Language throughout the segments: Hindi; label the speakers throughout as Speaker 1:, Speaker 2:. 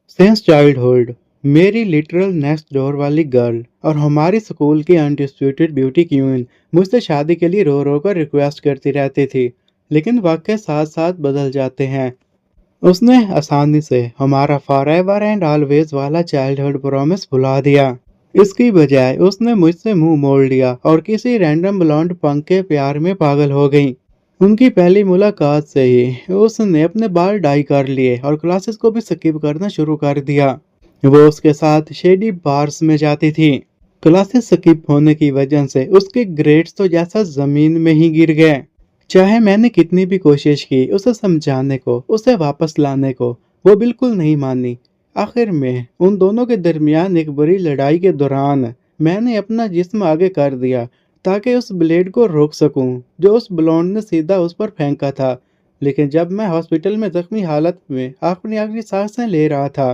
Speaker 1: सिंस चाइल्डहुड मेरी लिटरल नेक्स्ट डोर वाली गर्ल और हमारी स्कूल की अनडिस्प्यूटेड ब्यूटी क्वीन मुझसे शादी के लिए रो रो कर रिक्वेस्ट करती रहती थी। लेकिन वक्त के साथ साथ बदल जाते हैं। उसने आसानी से हमारा फॉरएवर एंड ऑलवेज वाला चाइल्डहुड प्रॉमिस भुला दिया। इसकी बजाय उसने मुझसे मुंह मोड़ लिया और किसी रैंडम ब्लॉन्ड पंख के प्यार में पागल हो गई। उनकी पहली मुलाकात से ही उसने अपने बाल डाई कर लिए और क्लासेस को भी स्किप करना शुरू कर दिया। वो उसके साथ शेडी बार्स में जाती थी। क्लासेस स्किप होने की वजह से उसके ग्रेड्स तो जैसा जमीन में ही गिर गए। चाहे मैंने कितनी भी कोशिश की उसे समझाने को, उसे वापस लाने को, वो बिल्कुल नहीं मानी। आखिर में उन दोनों के दरमियान एक बड़ी लड़ाई के दौरान मैंने अपना जिस्म आगे कर दिया ताकि उस ब्लेड को रोक सकूं जो उस ब्लॉन्ड ने सीधा उस पर फेंका था। लेकिन जब मैं हॉस्पिटल में जख्मी हालत में अपनी आखिरी सांसें ले रहा था,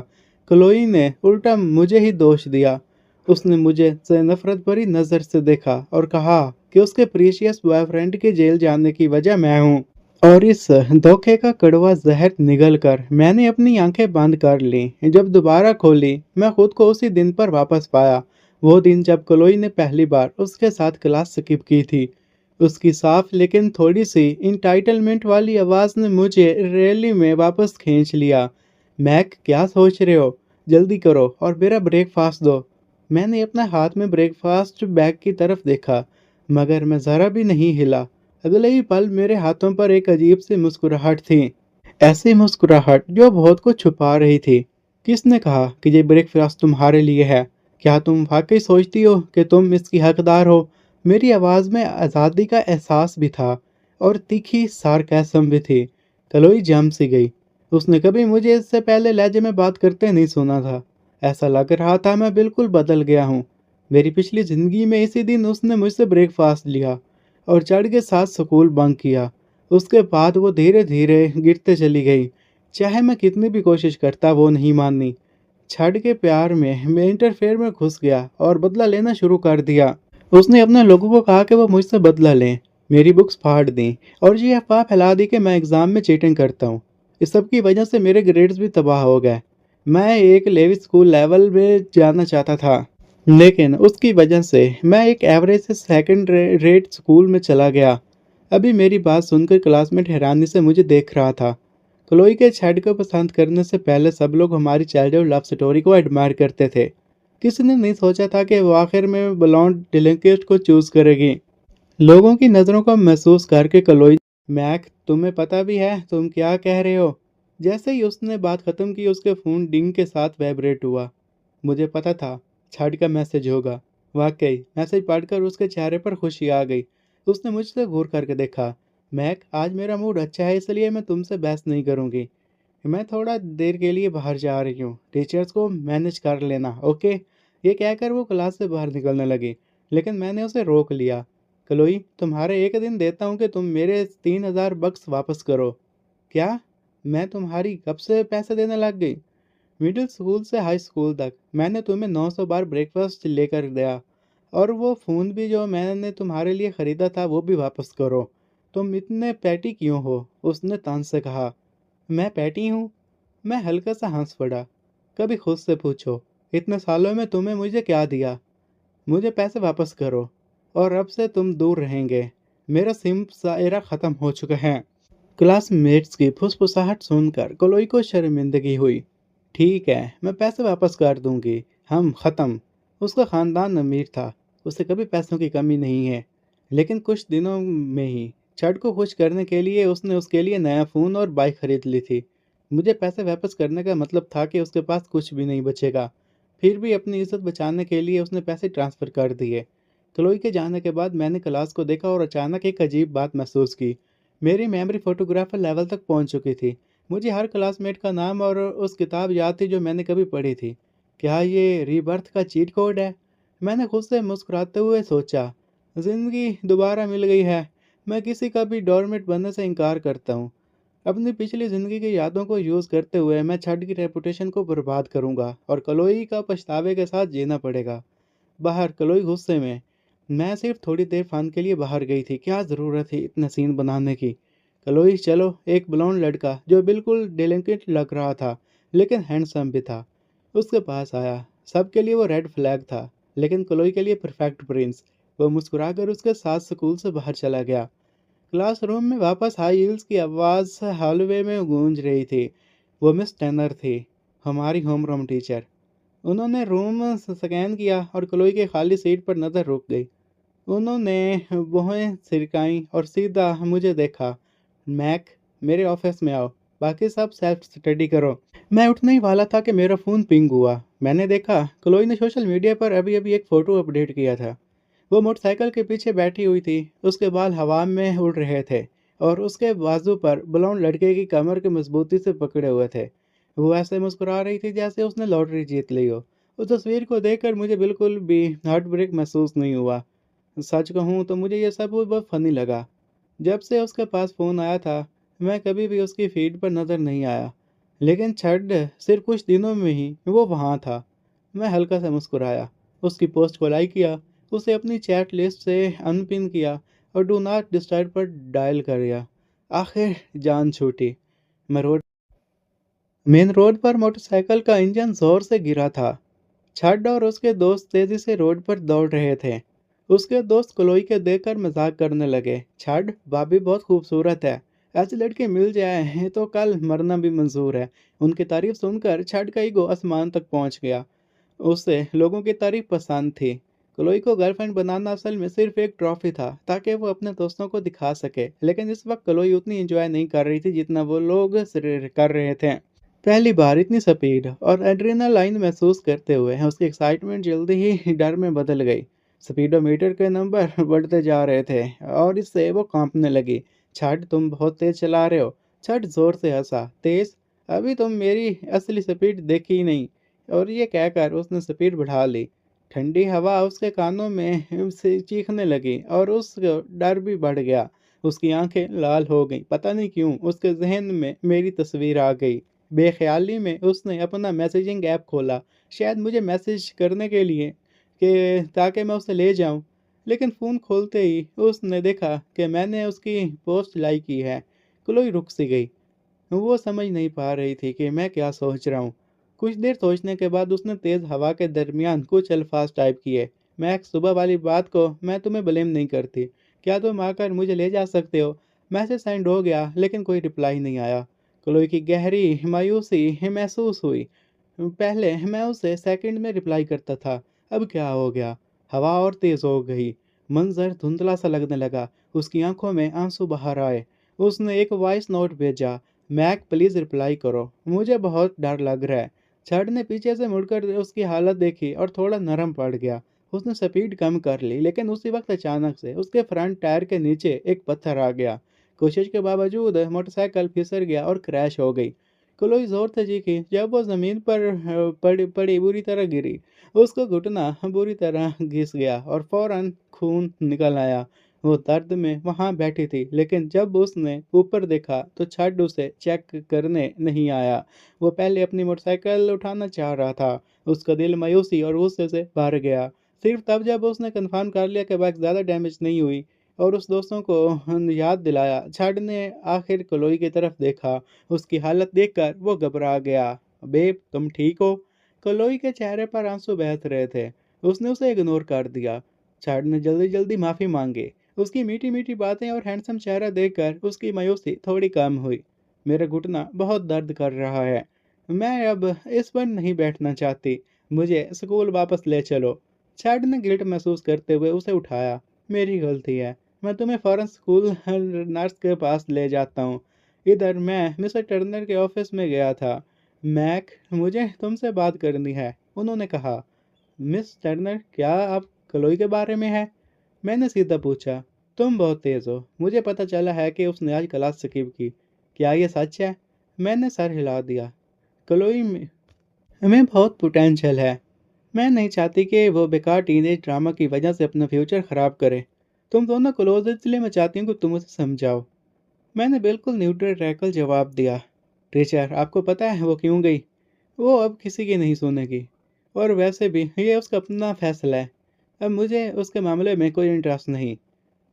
Speaker 1: क्लोई ने उल्टा मुझे ही दोष दिया। उसने मुझे से नफरत भरी नजर से देखा और कहा कि उसके प्रीशियस बॉयफ्रेंड के जेल जाने की वजह मैं हूँ। और इस धोखे का कड़वा जहर निगल कर मैंने अपनी आंखें बंद कर ली। जब दोबारा खोली मैं खुद को उसी दिन पर वापस पाया। वो दिन जब क्लोई ने पहली बार उसके साथ क्लास स्किप की थी। उसकी साफ लेकिन थोड़ी सी इंटाइटलमेंट वाली आवाज ने मुझे रैली में वापस खींच लिया। मैक, क्या सोच रहे हो? जल्दी करो और मेरा ब्रेकफास्ट दो। मैंने अपने हाथ में ब्रेकफास्ट बैग की तरफ देखा, मगर मैं जरा भी नहीं हिला। अगले ही पल मेरे हाथों पर एक अजीब सी मुस्कुराहट थी। ऐसी मुस्कुराहट जो बहुत कुछ छुपा रही थी। किसने कहा कि ये ब्रेकफास्ट तुम्हारे लिए है? क्या तुम वाकई सोचती हो कि तुम इसकी हकदार हो? मेरी आवाज़ में आज़ादी का एहसास भी था और तीखी सार्केज्म भी थी। कलोई जम सी गई। उसने कभी मुझे इससे पहले लहजे में बात करते नहीं सुना था। ऐसा लग रहा था मैं बिल्कुल बदल गया हूँ। मेरी पिछली ज़िंदगी में इसी दिन उसने मुझसे ब्रेकफास्ट लिया और चढ़ के साथ स्कूल बंक किया। उसके बाद वो धीरे धीरे गिरते चली गई। चाहे मैं कितनी भी कोशिश करता वो नहीं मानी। छड़ के प्यार में मैं इंटरफेयर में घुस गया और बदला लेना शुरू कर दिया। उसने अपने लोगों को कहा कि वो मुझसे बदला लें, मेरी बुक्स फाड़ दी और ये अफवाह फैला दी कि मैं एग्ज़ाम में चीटिंग करता हूँ। इस सब की वजह से मेरे ग्रेड्स भी तबाह हो गए। मैं एक लेवी स्कूल लेवल में जाना चाहता था, लेकिन उसकी वजह से मैं एक एवरेज से सेकंड रेट स्कूल में चला गया। अभी मेरी बात सुनकर क्लासमेट हैरानी से मुझे देख रहा था। क्लोई के छेड को पसंद करने से पहले सब लोग हमारी चाइल्डहुड लव स्टोरी को एडमायर करते थे। किसी ने नहीं सोचा था कि वो आखिर में ब्लॉन्ड डिलिंक्विस्ट को चूज करेगी। लोगों की नज़रों को महसूस करके क्लोई, मैक, तुम्हें पता भी है तुम क्या कह रहे हो? जैसे ही उसने बात खत्म की उसके फ़ोन डिंग के साथ वाइब्रेट हुआ। मुझे पता था छठ का मैसेज होगा। वाकई मैसेज पढ़कर उसके चेहरे पर खुशी आ गई। उसने मुझसे घूर करके देखा। मैक, आज मेरा मूड अच्छा है इसलिए मैं तुमसे बहस नहीं करूँगी। मैं थोड़ा देर के लिए बाहर जा रही हूँ, टीचर्स को मैनेज कर लेना, ओके? ये कहकर वो क्लास से बाहर निकलने लगी, लेकिन मैंने उसे रोक लिया। क्लोई, तुम्हारे एक दिन देता हूँ कि तुम मेरे 3,000 बक्स वापस करो। क्या? मैं तुम्हारी कब से पैसे देने लग गई? मिडिल स्कूल से हाई स्कूल तक मैंने तुम्हें 900 बार ब्रेकफास्ट लेकर दिया और वो फ़ोन भी जो मैंने तुम्हारे लिए ख़रीदा था वो भी वापस करो। तुम इतने पैटी क्यों हो? उसने तान से कहा। मैं पैटी हूँ? मैं हल्का सा हंस पड़ा। कभी खुद से पूछो, इतने सालों में तुमने मुझे क्या दिया? मुझे पैसे वापस करो और अब से तुम दूर रहेंगे। मेरा सिम्प सा एरा ख़त्म हो चुका है। क्लासमेट्स की फुसफुसाहट सुनकर क्लोई को शर्मिंदगी हुई। ठीक है, मैं पैसे वापस कर दूंगी। हम ख़त्म। उसका ख़ानदान अमीर था, उसे कभी पैसों की कमी नहीं है। लेकिन कुछ दिनों में ही छठ को खुश करने के लिए उसने उसके लिए नया फ़ोन और बाइक खरीद ली थी। मुझे पैसे वापस करने का मतलब था कि उसके पास कुछ भी नहीं बचेगा। फिर भी अपनी इज्जत बचाने के लिए उसने पैसे ट्रांसफ़र कर दिए। क्लोई के जाने के बाद मैंने क्लास को देखा और अचानक एक अजीब बात महसूस की। मेरी मेमोरी फोटोग्राफर लेवल तक पहुंच चुकी थी। मुझे हर क्लासमेट का नाम और उस किताब याद थी जो मैंने कभी पढ़ी थी। क्या ये रीबर्थ का चीट कोड है? मैंने खुद से मुस्कुराते हुए सोचा। ज़िंदगी दोबारा मिल गई है। मैं किसी का भी डोरमेट बनने से इनकार करता हूँ। अपनी पिछली ज़िंदगी की यादों को यूज़ करते हुए मैं छठ की रेपुटेशन को बर्बाद करूँगा और कलोई का पछतावे के साथ जीना पड़ेगा। बाहर क्लोई गुस्से में। मैं सिर्फ थोड़ी देर फन के लिए बाहर गई थी, क्या ज़रूरत थी इतने सीन बनाने की? क्लोई, चलो। एक ब्लॉन्ड लड़का जो बिल्कुल डेलिकेट लग रहा था लेकिन हैंडसम भी था। उसके पास आया। सबके लिए वो रेड फ्लैग था, लेकिन क्लोई के लिए परफेक्ट प्रिंस। वो मुस्कुराकर उसके साथ स्कूल से बाहर चला गया। क्लासरूम में वापस हाई हील्स की आवाज़ हॉलवे में गूंज रही थी। वो मिस टर्नर थी, हमारी होमरूम टीचर। उन्होंने रूम स्कैन किया और क्लोई की खाली सीट पर नज़र रुक गई। उन्होंने भौहें सिरकाईं और सीधा मुझे देखा। मैक, मेरे ऑफिस में आओ, बाकी सब सेल्फ स्टडी करो। मैं उठने ही वाला था कि मेरा फ़ोन पिंग हुआ। मैंने देखा क्लोई ने सोशल मीडिया पर अभी अभी एक फ़ोटो अपडेट किया था। वो मोटरसाइकिल के पीछे बैठी हुई थी। उसके बाल हवा में उड़ रहे थे और उसके बाजू पर ब्लॉन्ड लड़के की कमर के मजबूती से पकड़े हुए थे। वो ऐसे मुस्कुरा रही थी जैसे उसने लॉटरी जीत ली हो। उस तस्वीर को देखकर मुझे बिल्कुल भी हार्ट ब्रेक महसूस नहीं हुआ। सच कहूँ तो मुझे ये सब बहुत फ़नी लगा। जब से उसके पास फ़ोन आया था, मैं कभी भी उसकी फ़ीड पर नज़र नहीं आया। लेकिन छड सिर्फ़ कुछ दिनों में ही वो वहाँ था। मैं हल्का सा मुस्कुराया, उसकी पोस्ट को लाइक किया, उसे अपनी चैट लिस्ट से अनपिन किया और डू नॉट डिस्टर्ब पर डायल कर दिया। आखिर जान छूटी। मैं रोड मेन रोड पर मोटरसाइकिल का इंजन ज़ोर से गिरा था। छड और उसके दोस्त तेजी से रोड पर दौड़ रहे थे। उसके दोस्त क्लोई के देखकर मजाक करने लगे। छड, भाभी बहुत खूबसूरत है। ऐसी लड़की मिल जाए तो कल मरना भी मंजूर है। उनकी तारीफ सुनकर छड का ईगो आसमान तक पहुंच गया। उसे लोगों की तारीफ पसंद थी। क्लोई को गर्लफ्रेंड बनाना असल में सिर्फ एक ट्रॉफी था ताकि वो अपने दोस्तों को दिखा सके। लेकिन इस वक्त क्लोई उतनी एंजॉय नहीं कर रही थी जितना वो लोग कर रहे थे। पहली बार इतनी स्पीड और एड्रेनालाइन महसूस करते हुए उसकी एक्साइटमेंट जल्दी ही डर में बदल गई। स्पीडोमीटर के नंबर बढ़ते जा रहे थे और इससे वो कांपने लगी। छठ, तुम बहुत तेज चला रहे हो। छठ जोर से हंसा। तेज? अभी तुम मेरी असली स्पीड देखी ही नहीं। और ये कहकर उसने स्पीड बढ़ा ली। ठंडी हवा उसके कानों में से चीखने लगी और उसका डर भी बढ़ गया। उसकी आंखें लाल हो गईं। पता नहीं क्यों उसके जहन में मेरी तस्वीर आ गई। बेख्याली में उसने अपना मैसेजिंग ऐप खोला, शायद मुझे मैसेज करने के लिए कि ताकि मैं उसे ले जाऊं। लेकिन फ़ोन खोलते ही उसने देखा कि मैंने उसकी पोस्ट लाइक की है। क्लोई रुक सी गई। वो समझ नहीं पा रही थी कि मैं क्या सोच रहा हूँ। कुछ देर सोचने के बाद उसने तेज़ हवा के दरमियान कुछ अल्फाज टाइप किए। मैक, सुबह वाली बात को मैं तुम्हें ब्लेम नहीं करती। क्या तुम आकर मुझे ले जा सकते हो? मैसेज सेंड हो गया लेकिन कोई रिप्लाई नहीं आया। क्लोई की गहरी मायूसी महसूस हुई। पहले मैं उसे सेकंड में रिप्लाई करता था, अब क्या हो गया? हवा और तेज़ हो गई। मंजर धुंधला सा लगने लगा। उसकी आंखों में आंसू बाहर आए। उसने एक वॉइस नोट भेजा, मैक प्लीज़ रिप्लाई करो, मुझे बहुत डर लग रहा है। छड़ ने पीछे से मुड़कर उसकी हालत देखी और थोड़ा नरम पड़ गया। उसने स्पीड कम कर ली लेकिन उसी वक्त अचानक से उसके फ्रंट टायर के नीचे एक पत्थर आ गया। कोशिश के बावजूद मोटरसाइकिल फिसल गया और क्रैश हो गई। क्लोई जोर से चीखी। जब वो जमीन पर पड़ी पड़ी बुरी तरह गिरी। उसका घुटना बुरी तरह घिस गया और फौरन खून निकल आया। वो दर्द में वहाँ बैठी थी, लेकिन जब उसने ऊपर देखा तो छड उसे चेक करने नहीं आया। वो पहले अपनी मोटरसाइकिल उठाना चाह रहा था। उसका दिल मायूसी और गुस्से से भर गया। सिर्फ तब जब उसने कंफर्म कर लिया कि बाइक ज़्यादा डैमेज नहीं हुई और उस दोस्तों को याद दिलाया, छड ने आखिर क्लोई की तरफ देखा। उसकी हालत देखकर वो घबरा गया। बेब, तुम ठीक हो? क्लोई के चेहरे पर आंसू बह रहे थे। उसने उसे इग्नोर कर दिया। छड ने जल्दी जल्दी माफ़ी मांगी। उसकी मीठी मीठी बातें और हैंडसम चेहरा देखकर उसकी मायूसी थोड़ी कम हुई। मेरा घुटना बहुत दर्द कर रहा है। मैं अब इस पर नहीं बैठना चाहती। मुझे स्कूल वापस ले चलो। छड ने गिल्ट महसूस करते हुए उसे उठाया। मेरी गलती है। मैं तुम्हें फ़ौरन स्कूल नर्स के पास ले जाता हूँ। इधर मैं मिस्टर टर्नर के ऑफिस में गया था। मैक, मुझे तुमसे बात करनी है, उन्होंने कहा। मिस टर्नर, क्या आप क्लोई के बारे में है? मैंने सीधा पूछा। तुम बहुत तेज़ हो। मुझे पता चला है कि उसने आज क्लास स्किप की। क्या ये सच है? मैंने सर हिला दिया। क्लोई में बहुत पोटेंशियल है। मैं नहीं चाहती कि वो बेकार टीनेज ड्रामा की वजह से अपना फ्यूचर ख़राब करे। तुम दोनों क्लोज इसलिए मैं चाहती हूँ कि तुम उसे समझाओ। मैंने बिल्कुल न्यूट्रल रहकर जवाब दिया। टीचर, आपको पता है वो क्यों गई? वो अब किसी की नहीं सुनेगी। और वैसे भी ये उसका अपना फैसला है। अब मुझे उसके मामले में कोई इंटरेस्ट नहीं।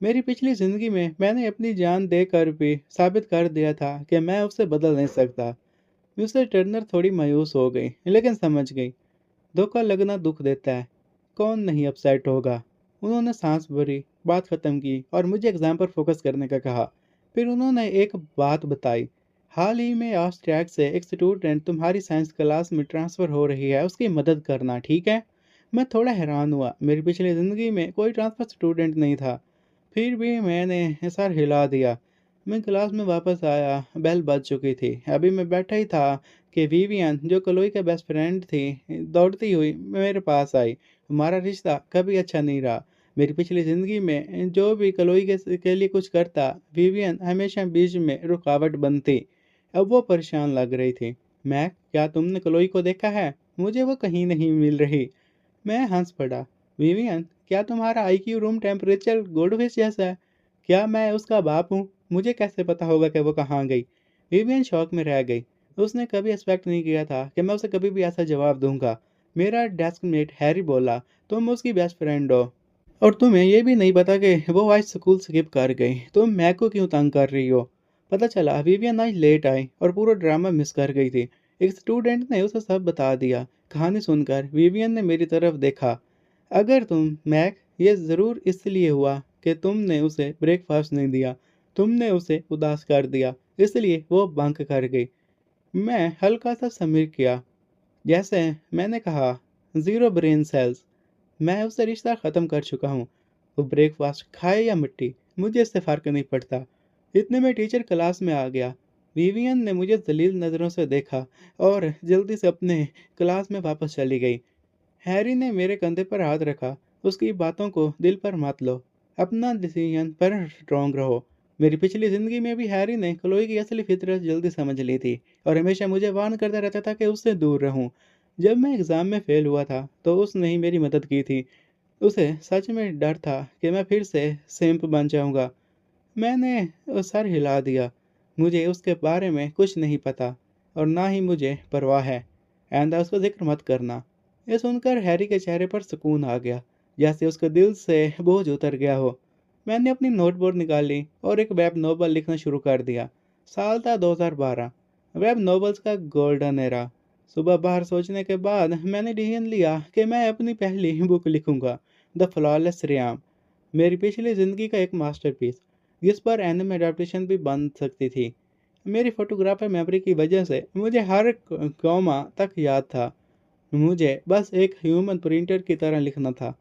Speaker 1: मेरी पिछली ज़िंदगी में मैंने अपनी जान देकर भी साबित कर दिया था कि मैं उसे बदल नहीं सकता। मिस्टर टर्नर थोड़ी मायूस हो गई, लेकिन समझ गई। धोखा लगना दुख देता है, कौन नहीं अपसेट होगा। उन्होंने सांस भरी, बात खत्म की और मुझे एग्जाम पर फोकस करने का कहा। फिर उन्होंने एक बात बताई। हाल ही में ऑस्ट्रिया से एक स्टूडेंट तुम्हारी साइंस क्लास में ट्रांसफ़र हो रही है, उसकी मदद करना, ठीक है? मैं थोड़ा हैरान हुआ, मेरी पिछली ज़िंदगी में कोई ट्रांसफ़र स्टूडेंट नहीं था। फिर भी मैंने सर हिला दिया। मैं क्लास में वापस आया, बेल बज चुकी थी। अभी मैं बैठा ही था कि विवियन, जो क्लोई का बेस्ट फ्रेंड थी, दौड़ती हुई मेरे पास आई। हमारा रिश्ता कभी अच्छा नहीं रहा। मेरी पिछली ज़िंदगी में जो भी क्लोई के लिए कुछ करता, विवियन हमेशा बीच में रुकावट बनती। अब वो परेशान लग रही थी। मैक, क्या तुमने क्लोई को देखा है? मुझे वो कहीं नहीं मिल रही। मैं हंस पड़ा। विवियन, क्या तुम्हारा आईक्यू रूम टेम्परेचर गोल्डफिश जैसा है? क्या मैं उसका बाप हूँ? मुझे कैसे पता होगा कि वो कहाँ गई? विवियन शॉक में रह गई। उसने कभी एक्सपेक्ट नहीं किया था कि मैं उसे कभी भी ऐसा जवाब दूंगा। मेरा डेस्कमेट हैरी बोला, तुम उसकी बेस्ट फ्रेंड हो और तुम्हें ये भी नहीं पता कि वो आज स्कूल स्किप कर गई। तुम मैक को क्यों तंग कर रही हो? पता चला विवियन आज लेट आई और पूरा ड्रामा मिस कर गई थी। एक स्टूडेंट ने उसे सब बता दिया। कहानी सुनकर विवियन ने मेरी तरफ देखा। अगर तुम मैक, ये ज़रूर इसलिए हुआ कि तुमने उसे ब्रेकफास्ट नहीं दिया। तुमने उसे उदास कर दिया, इसलिए वो बंक कर गई। मैं हल्का सा स्मिर किया। जैसे मैंने कहा, ज़ीरो ब्रेन सेल्स। मैं उससे रिश्ता ख़त्म कर चुका हूँ। वो ब्रेकफास्ट खाए या मिट्टी, मुझे इससे फ़र्क नहीं पड़ता। इतने में टीचर क्लास में आ गया। विवियन ने मुझे जलील नज़रों से देखा और जल्दी से अपने क्लास में वापस चली गई। हैरी ने मेरे कंधे पर हाथ रखा। उसकी बातों को दिल पर मत लो। अपना डिसीजन पर स्ट्रॉन्ग रहो। मेरी पिछली ज़िंदगी में भी हैरी ने क्लोई की असली फितरत जल्दी समझ ली थी और हमेशा मुझे वार्न करता रहता था कि उससे दूर रहूं। जब मैं एग्ज़ाम में फ़ेल हुआ था, तो उसने ही मेरी मदद की थी। उसे सच में डर था कि मैं फिर से सिंप बन जाऊंगा। मैंने सर हिला दिया। मुझे उसके बारे में कुछ नहीं पता और ना ही मुझे परवाह है। आइंदा उसका ज़िक्र मत करना। ये सुनकर हैरी के चेहरे पर सुकून आ गया, जैसे उसके दिल से बोझ उतर गया हो। मैंने अपनी नोटबुक निकाली और एक वेब नोवेल लिखना शुरू कर दिया। साल था 2012। वेब नॉवेल्स का गोल्डन एरा। सुबह बाहर सोचने के बाद मैंने डिसीजन लिया कि मैं अपनी पहली बुक लिखूंगा, द फ्लॉलेस रियाम। मेरी पिछली ज़िंदगी का एक मास्टरपीस, जिस पर एनिमे अडेप्टेशन भी बन सकती थी। मेरी फोटोग्राफर मेमोरी की वजह से मुझे हर कॉमा तक याद था। मुझे बस एक ह्यूमन प्रिंटर की तरह लिखना था।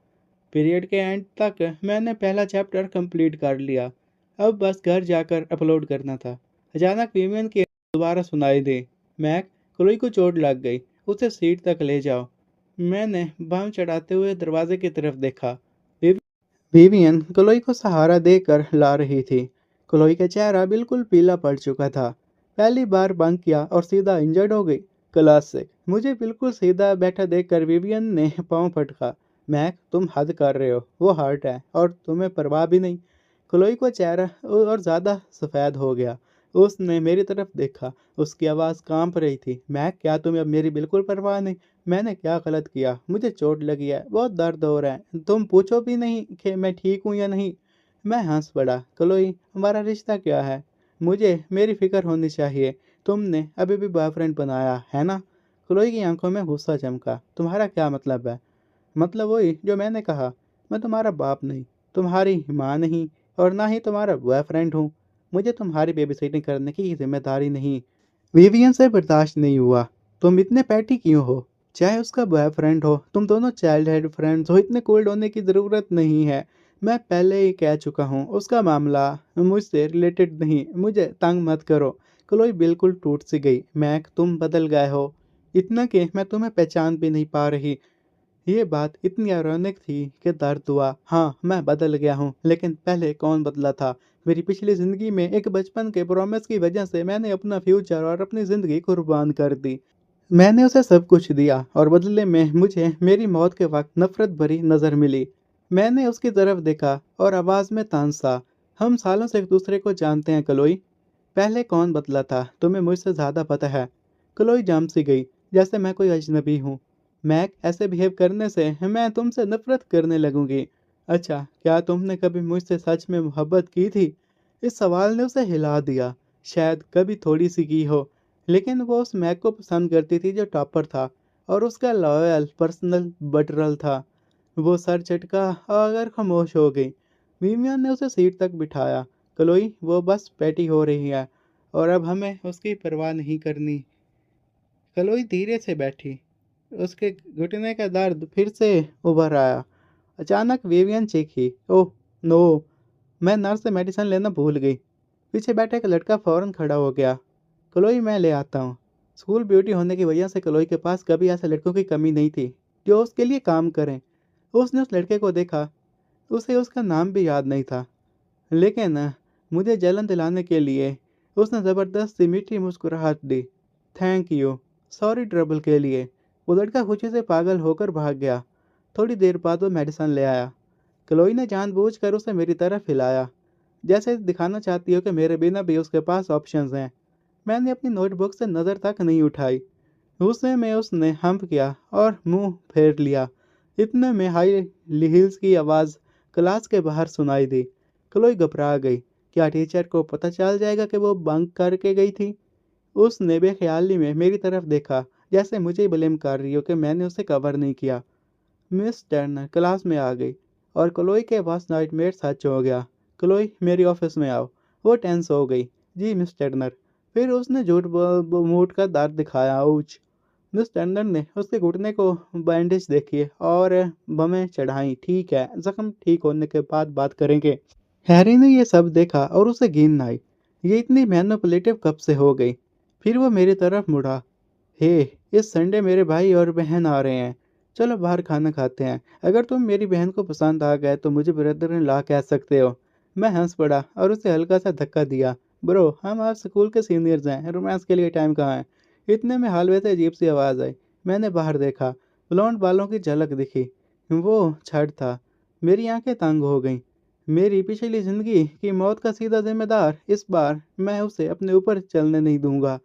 Speaker 1: पीरियड के एंड तक मैंने पहला चैप्टर कंप्लीट कर लिया। अब बस घर जाकर अपलोड करना था। अचानक विवियन की दोबारा सुनाई दी। मैक, क्लोई को चोट लग गई, उसे सीट तक ले जाओ। मैंने बाम चढ़ाते हुए दरवाजे की तरफ देखा। विवियन क्लोई को सहारा देकर ला रही थी। क्लोई का चेहरा बिल्कुल पीला पड़ चुका था। पहली बार बंक किया और सीधा इंजर्ड हो गई। क्लास से मुझे बिल्कुल सीधा बैठा देखकर विवियन ने पाँव पटका। मैक, तुम हद कर रहे हो, वो हर्ट है और तुम्हें परवाह भी नहीं। क्लोई का चेहरा और ज़्यादा सफ़ेद हो गया। उसने मेरी तरफ देखा। उसकी आवाज़ कांप रही थी। मैक, क्या तुम्हें अब मेरी बिल्कुल परवाह नहीं? मैंने क्या गलत किया? मुझे चोट लगी है, बहुत दर्द हो रहा है। तुम पूछो भी नहीं कि मैं ठीक हूँ या नहीं। मैं हंस पड़ा। क्लोई, हमारा रिश्ता क्या है? मुझे मेरी फिक्र होनी चाहिए। तुमने अभी भी बॉयफ्रेंड बनाया है ना? क्लोई की आंखों में गुस्सा चमका। तुम्हारा क्या मतलब है? मतलब वही जो मैंने कहा। मैं तुम्हारा बाप नहीं, तुम्हारी माँ नहीं और ना ही तुम्हारा बॉयफ्रेंड हूँ। मुझे तुम्हारी बेबीसिटिंग करने की जिम्मेदारी नहीं। विवियन से बर्दाश्त नहीं हुआ। तुम इतने पैटी क्यों हो? चाहे उसका बॉयफ्रेंड हो, तुम दोनों चाइल्डहुड फ्रेंड्स हो, इतने कोल्ड होने की ज़रूरत नहीं है। मैं पहले ही कह चुका हूँ, उसका मामला मुझसे रिलेटेड नहीं। मुझे तंग मत करो। क्लोई बिल्कुल टूट सी गई। मैक, तुम बदल गए हो, इतना कि मैं तुम्हें पहचान भी नहीं पा रही। ये बात इतनी आयरॉनिक थी कि दर्द हुआ। हाँ, मैं बदल गया हूँ, लेकिन पहले कौन बदला था? मेरी पिछली ज़िंदगी में एक बचपन के प्रॉमिस की वजह से मैंने अपना फ्यूचर और अपनी ज़िंदगी कुर्बान कर दी। मैंने उसे सब कुछ दिया और बदले में मुझे मेरी मौत के वक्त नफ़रत भरी नज़र मिली। मैंने उसकी तरफ देखा और आवाज़ में तान सा। हम सालों से एक दूसरे को जानते हैं क्लोई। पहले कौन बदला था, तुम्हें मुझसे ज़्यादा पता है। क्लोई जाम सी गई, जैसे मैं कोई अजनबी हूँ। मैक, ऐसे बिहेव करने से मैं तुमसे नफरत करने लगूंगी। अच्छा, क्या तुमने कभी मुझसे सच में मोहब्बत की थी? इस सवाल ने उसे हिला दिया। शायद कभी थोड़ी सी की हो, लेकिन वो उस मैक को पसंद करती थी जो टॉपर था और उसका लॉयल पर्सनल बटरल था। वो सर झटका और खामोश हो गई। विवियन ने उसे सीट तक बिठाया। क्लोई, वो बस बैठी हो रही है और अब हमें उसकी परवाह नहीं करनी। क्लोई धीरे से बैठी। उसके घुटने का दर्द फिर से उभर आया। अचानक विवियन चीखी, ओह नो! मैं नर्स से मेडिसिन लेना भूल गई। पीछे बैठा एक लड़का फौरन खड़ा हो गया। क्लोई, मैं ले आता हूँ। स्कूल ब्यूटी होने की वजह से क्लोई के पास कभी ऐसे लड़कों की कमी नहीं थी जो उसके लिए काम करें। उसने उस लड़के को देखा। उसे उसका नाम भी याद नहीं था, लेकिन मुझे जलन दिलाने के लिए उसने ज़बरदस्त सी मीठी मुस्कुराहट दी। Thank you. सॉरी ट्रबल के लिए। वो लड़का खुशी से पागल होकर भाग गया। थोड़ी देर बाद वो मेडिसिन ले आया। क्लोई ने जानबूझकर उसे मेरी तरफ हिलाया, जैसे दिखाना चाहती हो कि मेरे बिना भी उसके पास ऑप्शंस हैं। मैंने अपनी नोटबुक से नज़र तक नहीं उठाई। गुस्से में उसने हम्प किया और मुंह फेर लिया। इतने में हाई हील्स की आवाज़ क्लास के बाहर सुनाई दी। क्लोई घबरा गई। क्या टीचर को पता चल जाएगा कि वो बंक करके गई थी? उसने बेख्याली में मेरी तरफ देखा, जैसे मुझे ब्लेम कर रही हो कि मैंने उसे कवर नहीं किया। मिस टर्नर क्लास में आ गई और क्लोई के पास नाइटमेयर सच हो गया। क्लोई, मेरी ऑफिस में आओ। वो टेंस हो गई। जी मिस टर्नर। फिर उसने झूठ मूठ का दर्द दिखाया। आउच! मिस टर्नर ने उसके घुटने को बैंडेज देखी और बमें चढ़ाई। ठीक है, जख्म ठीक होने के बाद बात करेंगे। हैरी ने ये सब देखा और उसे घिन आई। ये इतनी मैनिपुलेटिव कब से हो गई? फिर वो मेरी तरफ मुड़ा। हे, इस संडे मेरे भाई और बहन आ रहे हैं। चलो बाहर खाना खाते हैं। अगर तुम मेरी बहन को पसंद आ गए तो मुझे ब्रदर इन लॉ कह सकते हो। मैं हंस पड़ा और उसे हल्का सा धक्का दिया। ब्रो, हम आप स्कूल के सीनियर्स हैं, रोमांस के लिए टाइम कहाँ है? इतने में हॉलवे से अजीब सी आवाज़ आई। मैंने बाहर देखा। ब्लॉन्ड बालों की झलक दिखी। वो छड़ था। मेरी आंखें तंग हो गईं। मेरी पिछली जिंदगी की मौत का सीधा जिम्मेदार इस बार मैं उसे अपने ऊपर चलने नहीं दूंगा।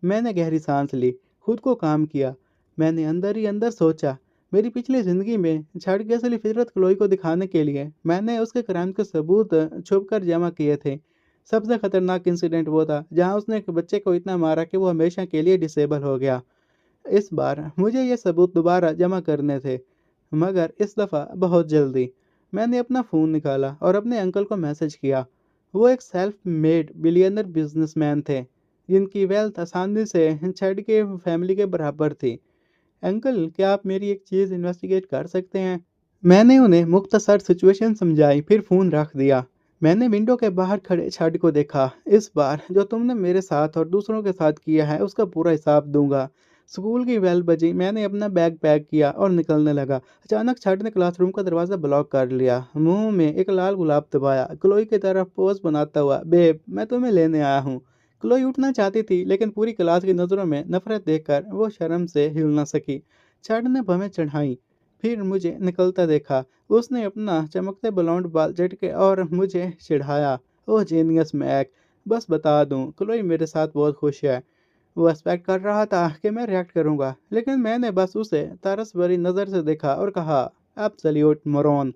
Speaker 1: मैंने गहरी सांस ली, खुद को काम किया। मैंने अंदर ही अंदर सोचा, मेरी पिछली ज़िंदगी में छड़ की असली फितरत क्लोई को दिखाने के लिए मैंने उसके क्राइम के सबूत छुप कर जमा किए थे। सबसे खतरनाक इंसिडेंट वो था जहां उसने एक बच्चे को इतना मारा कि वो हमेशा के लिए डिसेबल हो गया। इस बार मुझे ये सबूत दोबारा जमा करने थे, मगर इस दफ़ा बहुत जल्दी। मैंने अपना फ़ोन निकाला और अपने अंकल को मैसेज किया। वो एक सेल्फ मेड बिलियनर बिजनेसमैन थे, जिनकी वेल्थ आसानी से छड़ के फैमिली के बराबर थी। अंकल, क्या आप मेरी एक चीज़ इन्वेस्टिगेट कर सकते हैं? मैंने उन्हें मुख्तसर सिचुएशन समझाई, फिर फ़ोन रख दिया। मैंने विंडो के बाहर खड़े छड़ को देखा। इस बार जो तुमने मेरे साथ और दूसरों के साथ किया है, उसका पूरा हिसाब दूंगा। स्कूल की बेल बजी। मैंने अपना बैग पैक किया और निकलने लगा। अचानक छड़ ने क्लासरूम का दरवाज़ा ब्लॉक कर लिया। मुंह में एक लाल गुलाब दबाया, क्लोई की तरफ पोज बनाता हुआ, बेब, मैं तुम्हें लेने आया हूँ। क्लोई उठना चाहती थी, लेकिन पूरी क्लास की नज़रों में नफरत देखकर वो शर्म से हिल न सकी। छड़ ने भवें चढ़ाई, फिर मुझे निकलता देखा। उसने अपना चमकते ब्लॉन्ड बाल झटके और मुझे चिढ़ाया। ओह जीनियस मैक! बस बता दूं, क्लोई मेरे साथ बहुत खुश है। वो एक्सपेक्ट कर रहा था कि मैं रिएक्ट करूंगा, लेकिन मैंने बस उसे तरस भरी नज़र से देखा और कहा, एब्सोल्यूट मोरॉन।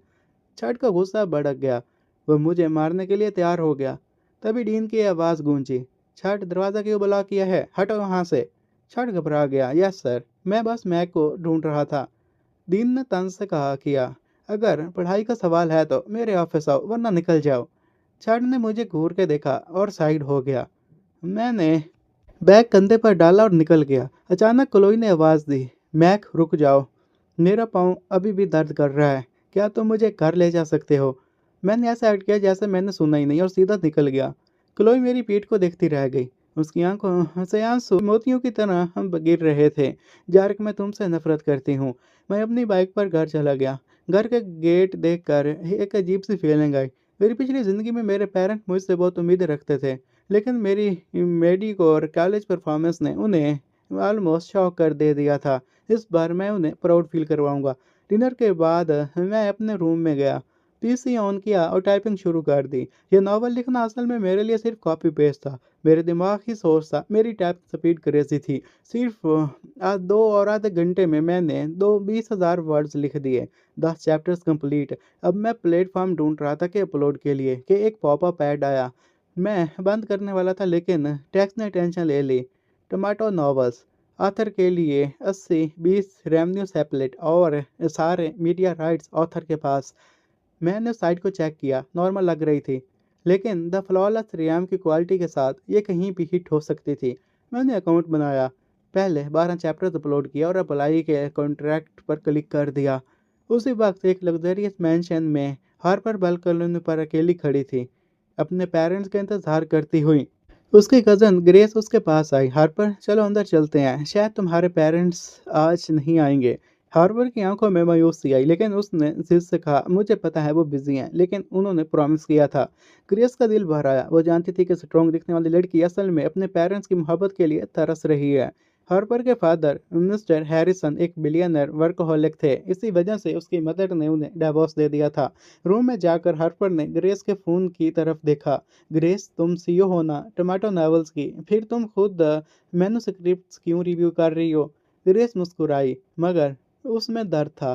Speaker 1: छठ का गुस्सा भड़क गया। वो मुझे मारने के लिए तैयार हो गया। तभी डीन की आवाज़ गूंजी, छठ, दरवाज़ा क्यों ब्लॉक किया है? हटो वहाँ से। छठ घबरा गया। यस सर, मैं बस मैक को ढूंढ रहा था। डीन ने तंज से कहा किया, अगर पढ़ाई का सवाल है तो मेरे ऑफिस आओ, वरना निकल जाओ। छठ ने मुझे घूर के देखा और साइड हो गया। मैंने बैग कंधे पर डाला और निकल गया। अचानक क्लोई ने आवाज़ दी, मैक रुक जाओ, मेरा पाँव अभी भी दर्द कर रहा है। क्या तुम मुझे घर ले जा सकते हो? मैंने ऐसा एक्ट किया जैसे मैंने सुना ही नहीं और सीधा निकल गया। क्लोई मेरी पीठ को देखती रह गई। उसकी आंखों से आंसू मोतियों की तरह हम गिर रहे थे। जार्क, मैं तुमसे नफरत करती हूँ। मैं अपनी बाइक पर घर चला गया। घर के गेट देखकर एक अजीब सी फीलिंग आई। मेरी पिछली ज़िंदगी में मेरे पेरेंट मुझसे बहुत उम्मीदें रखते थे, लेकिन मेरी मेडिक और कॉलेज परफॉर्मेंस ने उन्हें ऑलमोस्ट शॉक कर दे दिया था। इस बार मैं उन्हें प्राउड फील करवाऊंगा। डिनर के बाद मैं अपने रूम में गया, पीसी ऑन किया और टाइपिंग शुरू कर दी। ये नावल लिखना असल में मेरे लिए सिर्फ कॉपी पेस्ट था। मेरे दिमाग की सोच था, मेरी टाइप स्पीड क्रेजी थी। सिर्फ आज 2 और आधे घंटे में मैंने 20,000 वर्ड्स लिख दिए। 10 चैप्टर्स कंप्लीट। अब मैं प्लेटफॉर्म ढूंढ रहा था कि अपलोड के लिए कि एक पॉपअप ऐड आया। मैं बंद करने वाला था, लेकिन टैक्स ने टेंशन ले ली। टमाटो नॉवेल्स ऑथर के लिए 80-20 रेवेन्यू सेपलेट और सारे मीडिया राइट्स ऑथर के पास। मैंने साइट को चेक किया, नॉर्मल लग रही थी, लेकिन द फ्लॉलेस रियाम की क्वालिटी के साथ ये कहीं भी हिट हो सकती थी। मैंने अकाउंट बनाया, पहले 12 चैप्टर्स अपलोड किया और अप्लाई के कॉन्ट्रैक्ट पर क्लिक कर दिया। उसी वक्त एक लग्जरियस मैंशन में हार्पर बालकनी पर अकेली खड़ी थी, अपने पेरेंट्स का इंतजार करती हुई। उसकी कज़न ग्रेस उसके पास आई। हार्पर, चलो अंदर चलते हैं, शायद तुम्हारे पेरेंट्स आज नहीं आएंगे। हार्पर की आंखों में मायूसी आई, लेकिन उसने जिद से कहा, मुझे पता है वो बिजी हैं, लेकिन उन्होंने प्रॉमिस किया था। ग्रेस का दिल भर आया। वो जानती थी कि स्ट्रॉन्ग दिखने वाली लड़की असल में अपने पेरेंट्स की मोहब्बत के लिए तरस रही है। हार्पर के फादर मिस्टर हैरिसन एक बिलियनर वर्कहोलिक थे, इसी वजह से उसकी मदर ने उन्हें डिवोर्स दे दिया था। रूम में जाकर हार्पर ने ग्रेस के फ़ोन की तरफ देखा। ग्रेस, तुम सीईओ हो ना टोमेटो नॉवेल्स की, फिर तुम खुद मैन्युस्क्रिप्ट्स क्यों रिव्यू कर रही हो? ग्रेस मुस्कुराई, मगर उसमें दर्द था।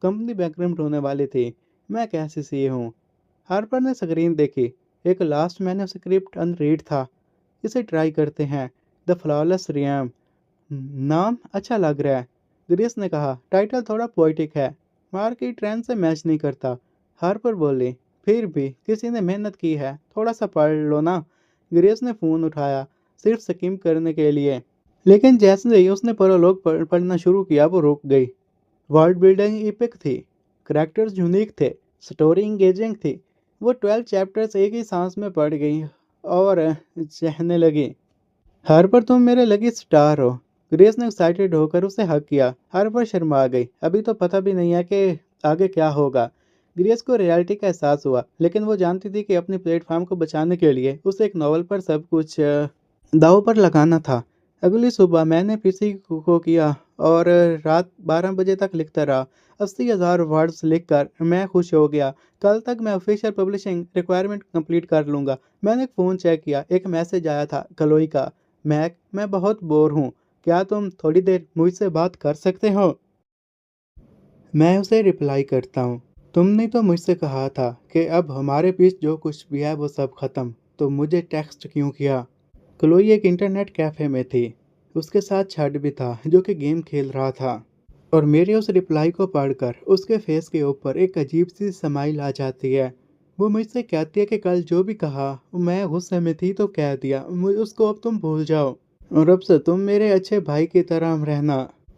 Speaker 1: कंपनी बैंकरप्ट होने वाली थी, मैं कैसे सीईओ हूँ? हार्पर ने स्क्रीन देखी। एक लास्ट मैन्युस्क्रिप्ट अनरीड था। इसे ट्राई करते हैं, द फ्लॉलेस रियम। नाम अच्छा लग रहा है, ग्रेस ने कहा। टाइटल थोड़ा पोएटिक है, मार्केट ट्रेंड से मैच नहीं करता। हार्पर बोली, फिर भी किसी ने मेहनत की है, थोड़ा सा पढ़ लो ना। ग्रेस ने फ़ोन उठाया, सिर्फ स्किम करने के लिए, लेकिन जैसे ही उसने प्रोलॉग पढ़ना शुरू किया वो रुक गई। वर्ल्ड बिल्डिंग इपिक थी, करैक्टर्स यूनिक थे, स्टोरी इंगेजिंग थी। वो 12 चैप्टर्स एक ही सांस में पढ़ गई और चहने लगी। हार्पर, तुम मेरे लकी स्टार हो। ग्रेस ने एक्साइटेड होकर उसे हक किया। हार्पर शर्मा गई। अभी तो पता भी नहीं है कि आगे क्या होगा। ग्रेस को रियलिटी का एहसास हुआ, लेकिन वो जानती थी कि अपने प्लेटफॉर्म को बचाने के लिए उसे एक नॉवल पर सब कुछ दांव पर लगाना था। अगली सुबह मैंने पीसी को किया और रात 12 बजे तक लिखता रहा। 80,000 वर्ड्स लिखकर मैं खुश हो गया। कल तक मैं ऑफिशियल पब्लिशिंग रिक्वायरमेंट कंप्लीट कर लूँगा। मैंने फ़ोन चेक किया, एक मैसेज आया था क्लोई का। मैक, मैं बहुत बोर हूँ, क्या तुम थोड़ी देर मुझसे बात कर सकते हो? मैं उसे रिप्लाई करता हूँ, तुमने तो मुझसे कहा था कि अब हमारे बीच जो कुछ भी है वो सब ख़त्म, तो मुझे टेक्स्ट क्यों किया? क्लोई एक इंटरनेट कैफ़े में थी। उसके साथ छड भी था, जो कि गेम खेल रहा था। और मेरे उस रिप्लाई को पढ़कर उसके फेस के ऊपर एक अजीब सी स्माइल आ जाती है। वो मुझसे कहती है कि कल जो भी कहा मैं गुस्से में थी तो कह दिया, उसको अब तुम भूल जाओ और अब से तुम मेरे अच्छे भाई की तरह रहना।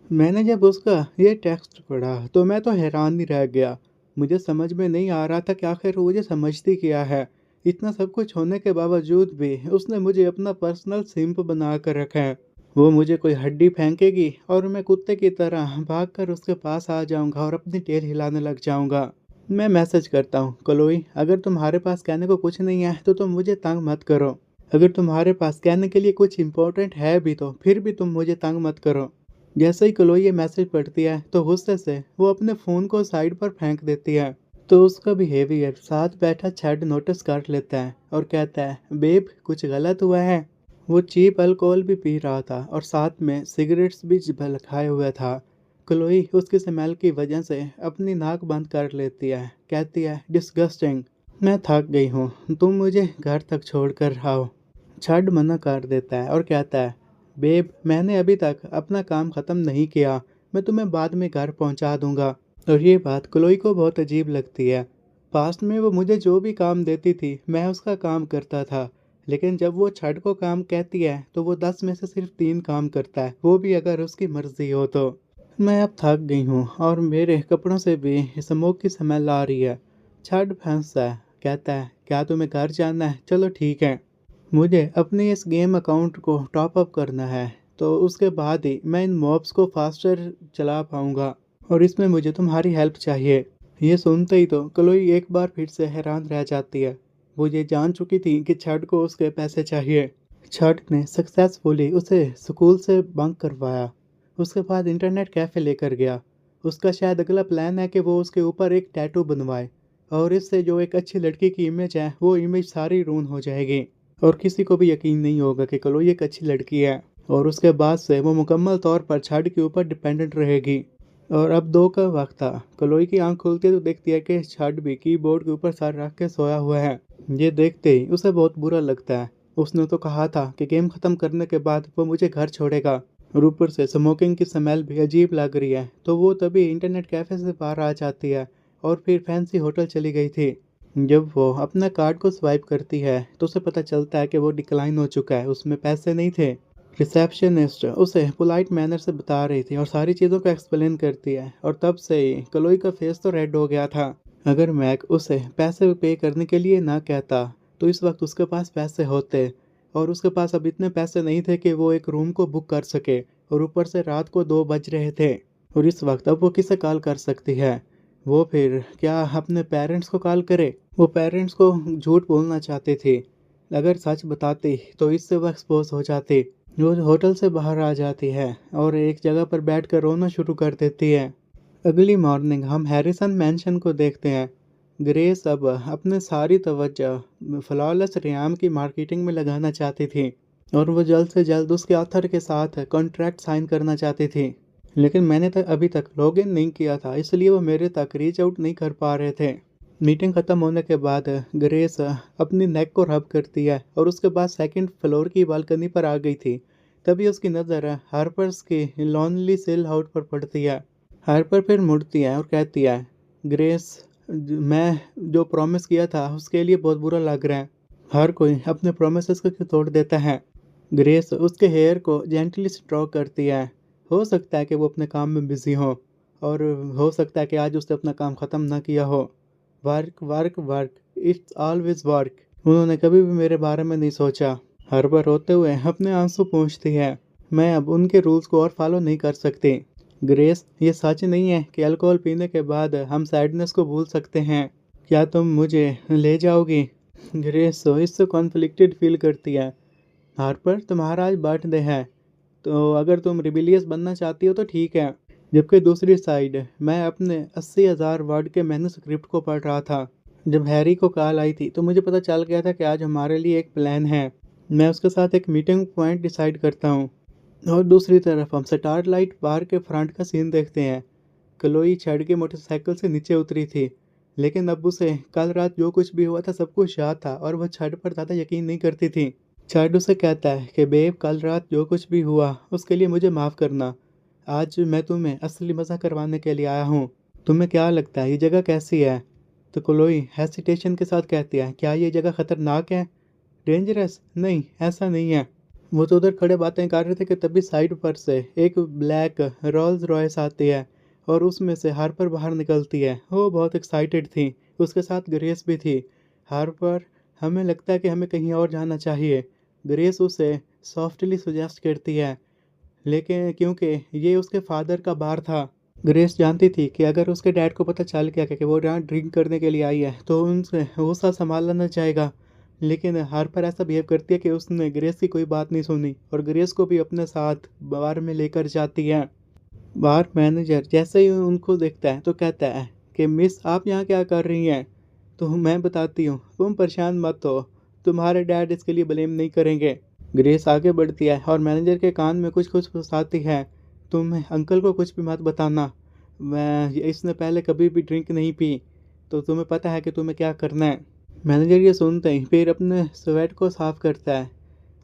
Speaker 1: मैंने जब उसका ये टेक्स्ट पढ़ा तो मैं तो हैरान ही रह गया। मुझे समझ में नहीं आ रहा था कि आखिर वो मुझे समझती क्या है। इतना सब कुछ होने के बावजूद भी उसने मुझे अपना पर्सनल सिंप बना कर रखा है। वो मुझे कोई हड्डी फेंकेगी और मैं कुत्ते की तरह भागकर उसके पास आ जाऊंगा और अपनी टेल हिलाने लग जाऊंगा। मैं मैसेज करता हूँ, क्लोई, अगर तुम्हारे पास कहने को कुछ नहीं है तो तुम मुझे तंग मत करो। अगर तुम्हारे पास कहने के लिए कुछ इंपॉर्टेंट है भी तो फिर भी तुम मुझे तंग मत करो। जैसे ही क्लोई ये मैसेज पढ़ती है तो गुस्से से वो अपने फ़ोन को साइड पर फेंक देती है। तो उसका बिहेवियर साथ बैठा चैड नोटिस कर लेता है और कहता है, बेब, कुछ गलत हुआ है? वो चीप अल्कोहल भी पी रहा था और साथ में सिगरेट्स भी खाए हुए था। क्लोई उसकी स्मेल की वजह से अपनी नाक बंद कर लेती है, कहती है, डिस्गस्टिंग। मैं थक गई हूँ, तुम मुझे घर तक छोड़ कर आओ। छड मना कर देता है और कहता है, बेब, मैंने अभी तक अपना काम ख़त्म नहीं किया, मैं तुम्हें बाद में घर पहुंचा दूंगा। और ये बात क्लोई को बहुत अजीब लगती है। पास्ट में वो मुझे जो भी काम देती थी मैं उसका काम करता था, लेकिन जब वो छड को काम कहती है तो वो 10 में से सिर्फ 3 काम करता है, वो भी अगर उसकी मर्जी हो तो। मैं अब थक गई हूँ और मेरे कपड़ों से भी स्मोक की स्मेल आ रही है। छड फंसता है, कहता है, क्या तुम्हें घर जाना है? चलो ठीक है। मुझे अपने इस गेम अकाउंट को टॉप अप करना है, तो उसके बाद ही मैं इन मॉब्स को फास्टर चला पाऊंगा और इसमें मुझे तुम्हारी हेल्प चाहिए। ये सुनते ही तो क्लोई एक बार फिर से हैरान रह जाती है। वो ये जान चुकी थी कि छड को उसके पैसे चाहिए। छड ने सक्सेसफुली उसे स्कूल से बंक करवाया, उसके बाद इंटरनेट कैफ़े लेकर गया। उसका शायद अगला प्लान है कि वो उसके ऊपर एक टैटू बनवाए और इससे जो एक अच्छी लड़की की इमेज है वो इमेज सारी रून हो जाएगी और किसी को भी यकीन नहीं होगा कि क्लोई एक अच्छी लड़की है। और उसके बाद से वो मुकम्मल तौर पर छड के ऊपर डिपेंडेंट रहेगी। और अब 2 का वक्त था। क्लोई की आंख खुलती है तो देखती है कि छड भी कीबोर्ड के ऊपर सर रख के सोया हुआ है। ये देखते ही उसे बहुत बुरा लगता है। उसने तो कहा था कि गेम ख़त्म करने के बाद वो मुझे घर छोड़ेगा। और ऊपर से स्मोकिंग की स्मेल भी अजीब लग रही है। तो वो तभी इंटरनेट कैफ़े से बाहर आ जाती है और फिर फैंसी होटल चली गई थी। जब वो अपना कार्ड को स्वाइप करती है तो उसे पता चलता है कि वो डिक्लाइन हो चुका है, उसमें पैसे नहीं थे। रिसेप्शनिस्ट उसे पोलाइट मैनर से बता रही थी और सारी चीज़ों को एक्सप्लेन करती है, और तब से ही क्लोई का फेस तो रेड हो गया था। अगर मैक उसे पैसे पे करने के लिए ना कहता तो इस वक्त उसके पास पैसे होते, और उसके पास अब इतने पैसे नहीं थे कि वो एक रूम को बुक कर सके, और ऊपर से रात को 2 बज रहे थे। और इस वक्त अब वो किसे कॉल कर सकती है? वो फिर क्या अपने पेरेंट्स को कॉल करे? वो पेरेंट्स को झूठ बोलना चाहती थी। अगर सच बताती तो इससे वो एक्सपोज हो जाती। वो होटल से बाहर आ जाती है और एक जगह पर बैठकर रोना शुरू कर देती है। अगली मॉर्निंग हम हैरिसन मैंशन को देखते हैं। ग्रेस अब अपने सारी तवज्जो फ्लॉलेस रियाम की मार्केटिंग में लगाना चाहती थी, और वो जल्द से जल्द उसके ऑथर के साथ कॉन्ट्रैक्ट साइन करना चाहती थी। लेकिन मैंने अभी तक लॉगिन नहीं किया था, इसलिए वो मेरे तक रीच आउट नहीं कर पा रहे थे। मीटिंग ख़त्म होने के बाद ग्रेस अपनी नेक को रब करती है और उसके बाद सेकंड फ्लोर की बालकनी पर आ गई थी। तभी उसकी नज़र हार्पर्स की लॉनली सेल आउट पर पड़ती है। हार्पर फिर मुड़ती है और कहती है, ग्रेस, मैं जो प्रॉमिस किया था उसके लिए बहुत बुरा लग रहा है। हर कोई अपने प्रोमिसेस को क्यों तोड़ देता है? ग्रेस उसके हेयर को जेंटली स्ट्रोक करती है। हो सकता है कि वो अपने काम में बिजी हो, और हो सकता है कि आज उसने अपना काम ख़त्म ना किया हो। Work work work, it's always work. उन्होंने कभी भी मेरे बारे में नहीं सोचा। हर बार रोते हुए अपने आंसू पोंछती है। मैं अब उनके रूल्स को और फॉलो नहीं कर सकती। ग्रेस, ये सच नहीं है कि अल्कोहल पीने के बाद हम सैडनेस को भूल सकते हैं। क्या तुम मुझे ले जाओगी? ग्रेस इससे कॉन्फ्लिक्टेड फील करती है। हार्पर, तुम्हारा आज बर्थडे है, तो अगर तुम रिबिलियस बनना चाहती हो तो ठीक है। जबकि दूसरी साइड मैं अपने 80,000 वर्ड के मैन्युस्क्रिप्ट को पढ़ रहा था। जब हैरी को कॉल आई थी तो मुझे पता चल गया था कि आज हमारे लिए एक प्लान है। मैं उसके साथ एक मीटिंग पॉइंट डिसाइड करता हूँ। और दूसरी तरफ हम स्टारलाइट बार के फ्रंट का सीन देखते हैं। क्लोई चढ़ के मोटरसाइकिल से नीचे उतरी थी, लेकिन अब उसे कल रात जो कुछ भी हुआ था सब कुछ याद था, और वह छड़ पर ज़्यादा यकीन नहीं करती थी। चैड उसे कहता है कि बेब, कल रात जो कुछ भी हुआ उसके लिए मुझे माफ़ करना। आज मैं तुम्हें असली मज़ा करवाने के लिए आया हूँ। तुम्हें क्या लगता है ये जगह कैसी है? तो क्लोई हेसिटेशन के साथ कहती है, क्या ये जगह ख़तरनाक है? डेंजरस? नहीं, ऐसा नहीं है। वो तो उधर खड़े बातें कर रहे थे कि तभी साइड पर से एक ब्लैक रोल्स रॉयस आती है, और उसमें से हार्पर बाहर निकलती है। वो बहुत एक्साइटेड थी। उसके साथ ग्रेस भी थी। हार्पर, हमें लगता है कि हमें कहीं और जाना चाहिए। ग्रेस उसे सॉफ्टली सुजेस्ट करती है, लेकिन क्योंकि ये उसके फादर का बार था। ग्रेस जानती थी कि अगर उसके डैड को पता चल गया कि वो यहाँ ड्रिंक करने के लिए आई है तो उनसे वो सब संभाला न जाएगा। लेकिन हार्पर ऐसा बिहेव करती है कि उसने ग्रेस की कोई बात नहीं सुनी और ग्रेस को भी अपने साथ बार में लेकर जाती है। बार मैनेजर जैसे ही उनको देखता है तो कहता है कि मिस, आप यहाँ क्या कर रही हैं? तो मैं बताती हूँ, तुम परेशान मत हो, तुम्हारे डैड इसके लिए ब्लेम नहीं करेंगे। ग्रेस आगे बढ़ती है और मैनेजर के कान में कुछ कुछ फंसाती है। तुम अंकल को कुछ भी मत बताना, मैं इसने पहले कभी भी ड्रिंक नहीं पी, तो तुम्हें पता है कि तुम्हें क्या करना है। मैनेजर ये सुनते ही फिर अपने स्वेट को साफ करता है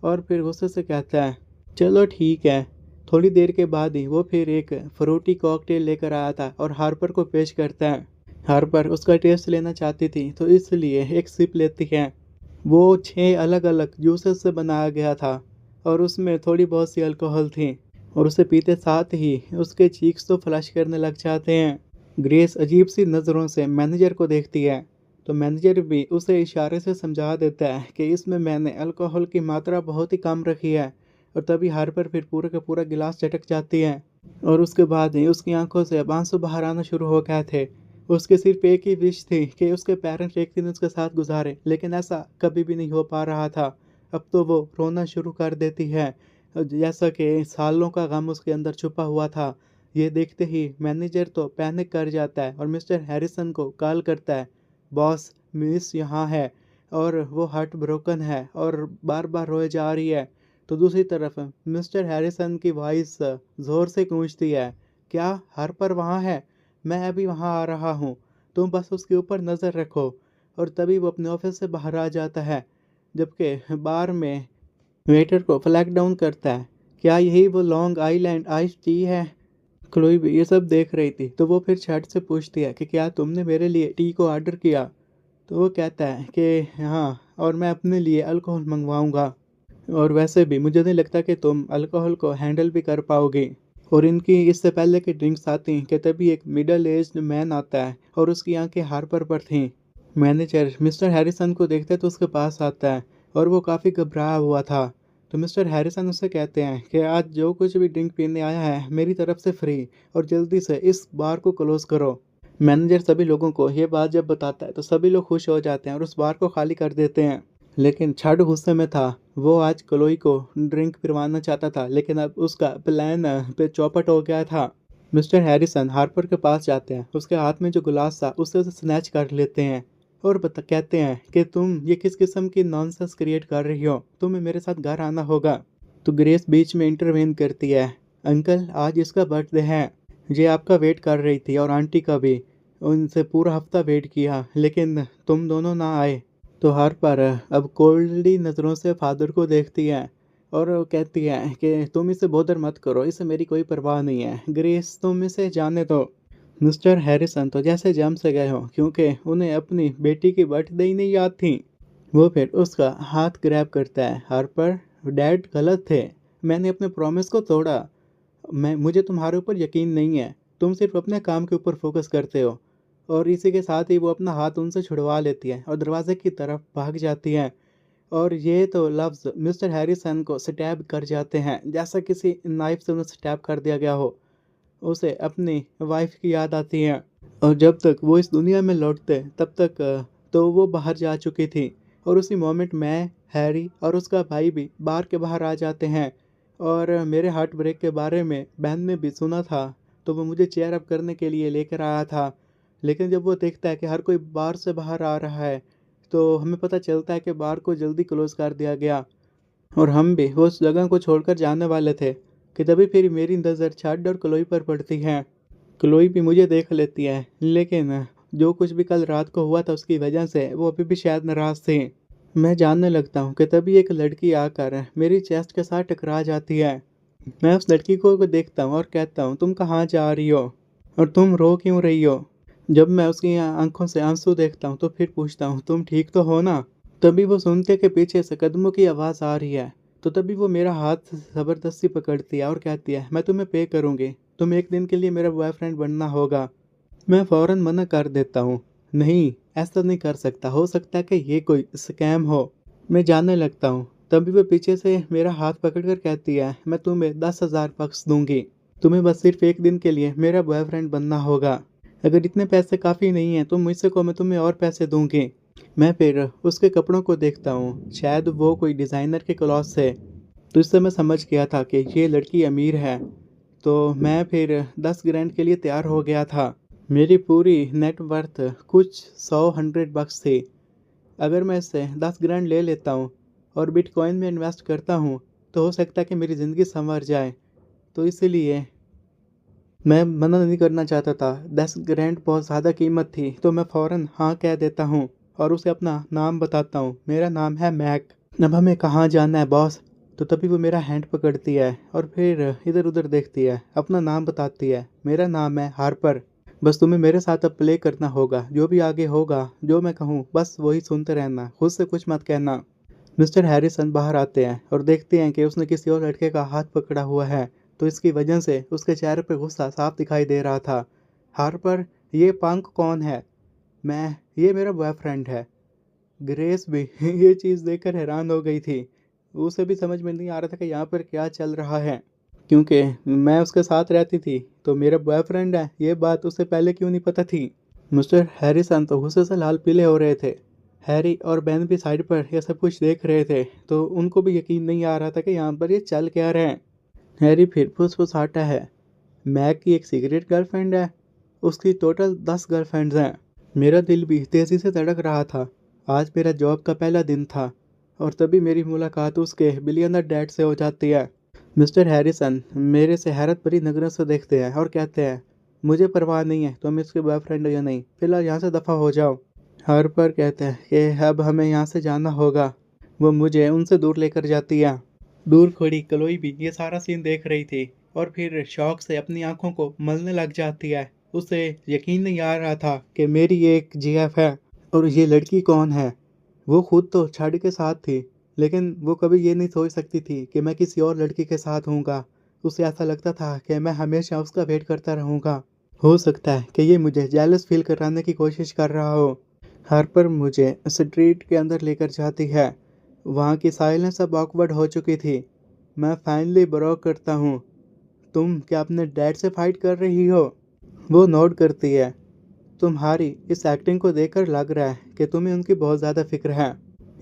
Speaker 1: और फिर गुस्से से कहता है, चलो ठीक है। थोड़ी देर के बाद ही वो फिर एक फ्रूटी कॉकटेल लेकर आया था और हार्पर को पेश करता है। हार्पर उसका टेस्ट लेना चाहती थी तो इसलिए एक सिप लेती है। वो 6 अलग अलग जूसेस से बनाया गया था और उसमें थोड़ी बहुत सी अल्कोहल थी, और उसे पीते साथ ही उसके चीक्स तो फ्लश करने लग जाते हैं। ग्रेस अजीब सी नज़रों से मैनेजर को देखती है, तो मैनेजर भी उसे इशारे से समझा देता है कि इसमें मैंने अल्कोहल की मात्रा बहुत ही कम रखी है। और तभी हार्पर फिर पूरा का पूरा गिलास चटक जाती है, और उसके बाद ही उसकी आंखों से अब आंसू बाहर आना शुरू हो गए थे। उसके सिर्फ एक ही विश थी कि उसके पेरेंट्स एक दिन उसके साथ गुजारे, लेकिन ऐसा कभी भी नहीं हो पा रहा था। अब तो वो रोना शुरू कर देती है, जैसा कि सालों का गम उसके अंदर छुपा हुआ था। ये देखते ही मैनेजर तो पैनिक कर जाता है और मिस्टर हैरिसन को कॉल करता है, बॉस, मिस यहाँ है, और वो हार्ट ब्रोकन है और बार बार रोए जा रही है। तो दूसरी तरफ मिस्टर हैरिसन की वॉइस ज़ोर से गूंजती है, क्या हार्पर वहाँ है? मैं अभी वहाँ आ रहा हूँ, तुम बस उसके ऊपर नज़र रखो। और तभी वो अपने ऑफिस से बाहर आ जाता है। जबकि बार में वेटर को फ्लैग डाउन करता है। क्या यही वो लॉन्ग आइलैंड आइस टी है? क्लोई भी ये सब देख रही थी, तो वो फिर छठ से पूछती है कि क्या तुमने मेरे लिए टी को ऑर्डर किया? तो वो कहता है कि हाँ, और मैं अपने लिए अल्कोहल मंगवाऊंगा। और वैसे भी मुझे नहीं लगता कि तुम अल्कोहल को हैंडल भी कर पाओगे। और इनकी इससे पहले कि ड्रिंक्स आती कि तभी एक मिडल एज्ड मैन आता है और उसकी आंखें हार्पर पर थीं। मैनेजर मिस्टर हैरिसन को देखते तो उसके पास आता है और वो काफ़ी घबराया हुआ था। तो मिस्टर हैरिसन उससे कहते हैं कि आज जो कुछ भी ड्रिंक पीने आया है मेरी तरफ से फ्री, और जल्दी से इस बार को क्लोज करो। मैनेजर सभी लोगों को ये बात जब बताता है तो सभी लोग खुश हो जाते हैं और उस बार को खाली कर देते हैं। लेकिन छड़ गुस्से में था। वो आज क्लोई को ड्रिंक पिलवाना चाहता था, लेकिन अब उसका प्लान पे चौपट हो गया था। मिस्टर हैरिसन हार्पर के पास जाते हैं, उसके हाथ में जो गिलास था उससे उसे स्नैच कर लेते हैं और कहते हैं कि तुम ये किस किस्म की नॉनसेंस क्रिएट कर रही हो, तुम्हें मेरे साथ घर आना होगा। तो ग्रेस बीच में इंटरवेन करती है। अंकल, आज इसका बर्थडे है, ये आपका वेट कर रही थी और आंटी का भी। उनसे पूरा हफ्ता वेट किया लेकिन तुम दोनों ना आए। तो हार्पर अब कोल्डली नज़रों से फादर को देखती है और वो कहती है कि तुम इसे बॉदर मत करो, इसे मेरी कोई परवाह नहीं है। ग्रेस, तुम इसे जाने दो। मिस्टर हैरिसन तो जैसे जम से गए हो, क्योंकि उन्हें अपनी बेटी की बर्थडे ही नहीं याद थी। वो फिर उसका हाथ ग्रैब करता है। हार्पर, डैड गलत थे, मैंने अपने प्रॉमिस को तोड़ा। मुझे तुम्हारे ऊपर यकीन नहीं है, तुम सिर्फ अपने काम के ऊपर फोकस करते हो। और इसी के साथ ही वो अपना हाथ उनसे छुड़वा लेती है और दरवाजे की तरफ भाग जाती है। और ये तो लफ्ज़ मिस्टर हैरिसन को स्टैब कर जाते हैं, जैसा किसी नाइफ से उन्हें स्टैब कर दिया गया हो। उसे अपनी वाइफ की याद आती है और जब तक वो इस दुनिया में लौटते तब तक तो वो बाहर जा चुकी थी। और उसी मोमेंट मैं, हैरी और उसका भाई भी बार के बाहर आ जाते हैं। और मेरे हार्ट ब्रेक के बारे में बहन ने भी सुना था, तो वो मुझे चेयर अप करने के लिए लेकर आया था। लेकिन जब वो देखता है कि हर कोई बार से बाहर आ रहा है, तो हमें पता चलता है कि बार को जल्दी क्लोज कर दिया गया और हम भी उस जगह को छोड़कर जाने वाले थे कि तभी फिर मेरी नज़र छाड और क्लोई पर पड़ती है। क्लोई भी मुझे देख लेती है, लेकिन जो कुछ भी कल रात को हुआ था उसकी वजह से वो अभी भी शायद नाराज थी। मैं जानने लगता हूँ कि तभी एक लड़की आकर मेरी चेस्ट के साथ टकरा जाती है। मैं उस लड़की को देखता हूँ और कहता हूँ, तुम कहाँ जा रही हो और तुम रो क्यों रही हो? जब मैं उसकी आंखों से आंसू देखता हूँ तो फिर पूछता हूँ, तुम ठीक तो हो ना? तभी वो सुनते कि पीछे से कदमों की आवाज़ आ रही है। तो तभी वो मेरा हाथ ज़बरदस्ती पकड़ती है और कहती है, मैं तुम्हें पे करूँगी, तुम एक दिन के लिए मेरा बॉयफ्रेंड बनना होगा। मैं फ़ौरन मना कर देता हूँ, नहीं, ऐसा नहीं कर सकता, हो सकता है कि ये कोई स्कैम हो। मैं जानने लगता हूँ, तभी वो पीछे से मेरा हाथ पकड़कर कहती है, मैं तुम्हें 10,000 बक्स दूंगी, तुम्हें बस सिर्फ एक दिन के लिए मेरा बॉयफ्रेंड बनना होगा। अगर इतने पैसे काफ़ी नहीं हैं तो मुझसे को मैं तुम्हें और पैसे दूंगी। मैं फिर उसके कपड़ों को देखता हूँ, शायद वो कोई डिज़ाइनर के क्लॉथ्स है। तो इससे मैं समझ गया था कि ये लड़की अमीर है। तो मैं फिर 10 ग्रैंड के लिए तैयार हो गया था। मेरी पूरी नेट वर्थ कुछ 100 बक्स थी। अगर मैं इससे 10 ग्रैंड ले लेता हूँ और बिटकॉइन में इन्वेस्ट करता हूँ तो हो सकता है कि मेरी ज़िंदगी संवर जाए। तो इसीलिए मैं मना नहीं करना चाहता था। 10 ग्रैंड बहुत ज़्यादा कीमत थी, तो मैं फ़ौरन हाँ कह देता हूँ और उसे अपना नाम बताता हूँ। मेरा नाम है मैक। अब हमें कहाँ जाना है बॉस? तो तभी वो मेरा हैंड पकड़ती है और फिर इधर उधर देखती है, अपना नाम बताती है। मेरा नाम है हार्पर। बस तुम्हें मेरे साथ अब प्ले करना होगा, जो भी आगे होगा, जो मैं कहूँ बस वही सुनते रहना, खुद से कुछ मत कहना। मिस्टर हैरिसन बाहर आते हैं और देखते हैं कि उसने किसी और लड़के का हाथ पकड़ा हुआ है, तो इसकी वजह से उसके चेहरे पर गुस्सा साफ दिखाई दे रहा था। हार्पर, ये पंक कौन है? मैं, ये मेरा बॉयफ्रेंड है। ग्रेस भी ये चीज़ देखकर हैरान हो गई थी। उसे भी समझ में नहीं आ रहा था कि यहाँ पर क्या चल रहा है, क्योंकि मैं उसके साथ रहती थी तो मेरा बॉयफ्रेंड है, ये बात उसे पहले क्यों नहीं पता थी। मिस्टर हैरिसन तो गुस्से से लाल पीले हो रहे थे। हैरी और बेन भी साइड पर यह सब कुछ देख रहे थे, तो उनको भी यकीन नहीं आ रहा था कि यहाँ पर ये चल क्या रहे हैं। हैरी फिर फुसफुसाता है, मैक की एक सीक्रेट गर्लफ्रेंड है, उसकी टोटल 10 गर्लफ्रेंड्स हैं। मेरा दिल भी तेज़ी से धड़क रहा था। आज मेरा जॉब का पहला दिन था और तभी मेरी मुलाकात उसके बिलियनर डैड से हो जाती है। मिस्टर हैरिसन मेरे से हैरत भरी नज़रों से देखते हैं और कहते हैं, मुझे परवाह नहीं है तुम इसके बॉयफ्रेंड हो या नहीं, फिलहाल यहाँ से दफ़ा हो जाओ। हार्पर कहते हैं कि अब हमें यहाँ से जाना होगा। वो मुझे उनसे दूर लेकर जाती है। दूर खड़ी कलोई भी ये सारा सीन देख रही थी और फिर शौक से अपनी आंखों को मलने लग जाती है। उसे यकीन नहीं आ रहा था कि मेरी ये एक जीएफ है और ये लड़की कौन है। वो खुद तो छड़ के साथ थी, लेकिन वो कभी ये नहीं सोच सकती थी कि मैं किसी और लड़की के साथ हूँगा। उसे ऐसा लगता था कि मैं हमेशा उसका वेट करता रहूँगा। हो सकता है कि ये मुझे जेलस फील कराने की कोशिश कर रहा हो। हार्पर मुझे स्ट्रीट के अंदर लेकर जाती है। वहाँ की साइलेंस अब ऑकवर्ड हो चुकी थी। मैं फाइनली ब्रोक करता हूँ। तुम क्या अपने डैड से फाइट कर रही हो? वो नोट करती है। तुम्हारी इस एक्टिंग को देखकर लग रहा है कि तुम्हें उनकी बहुत ज़्यादा फिक्र है।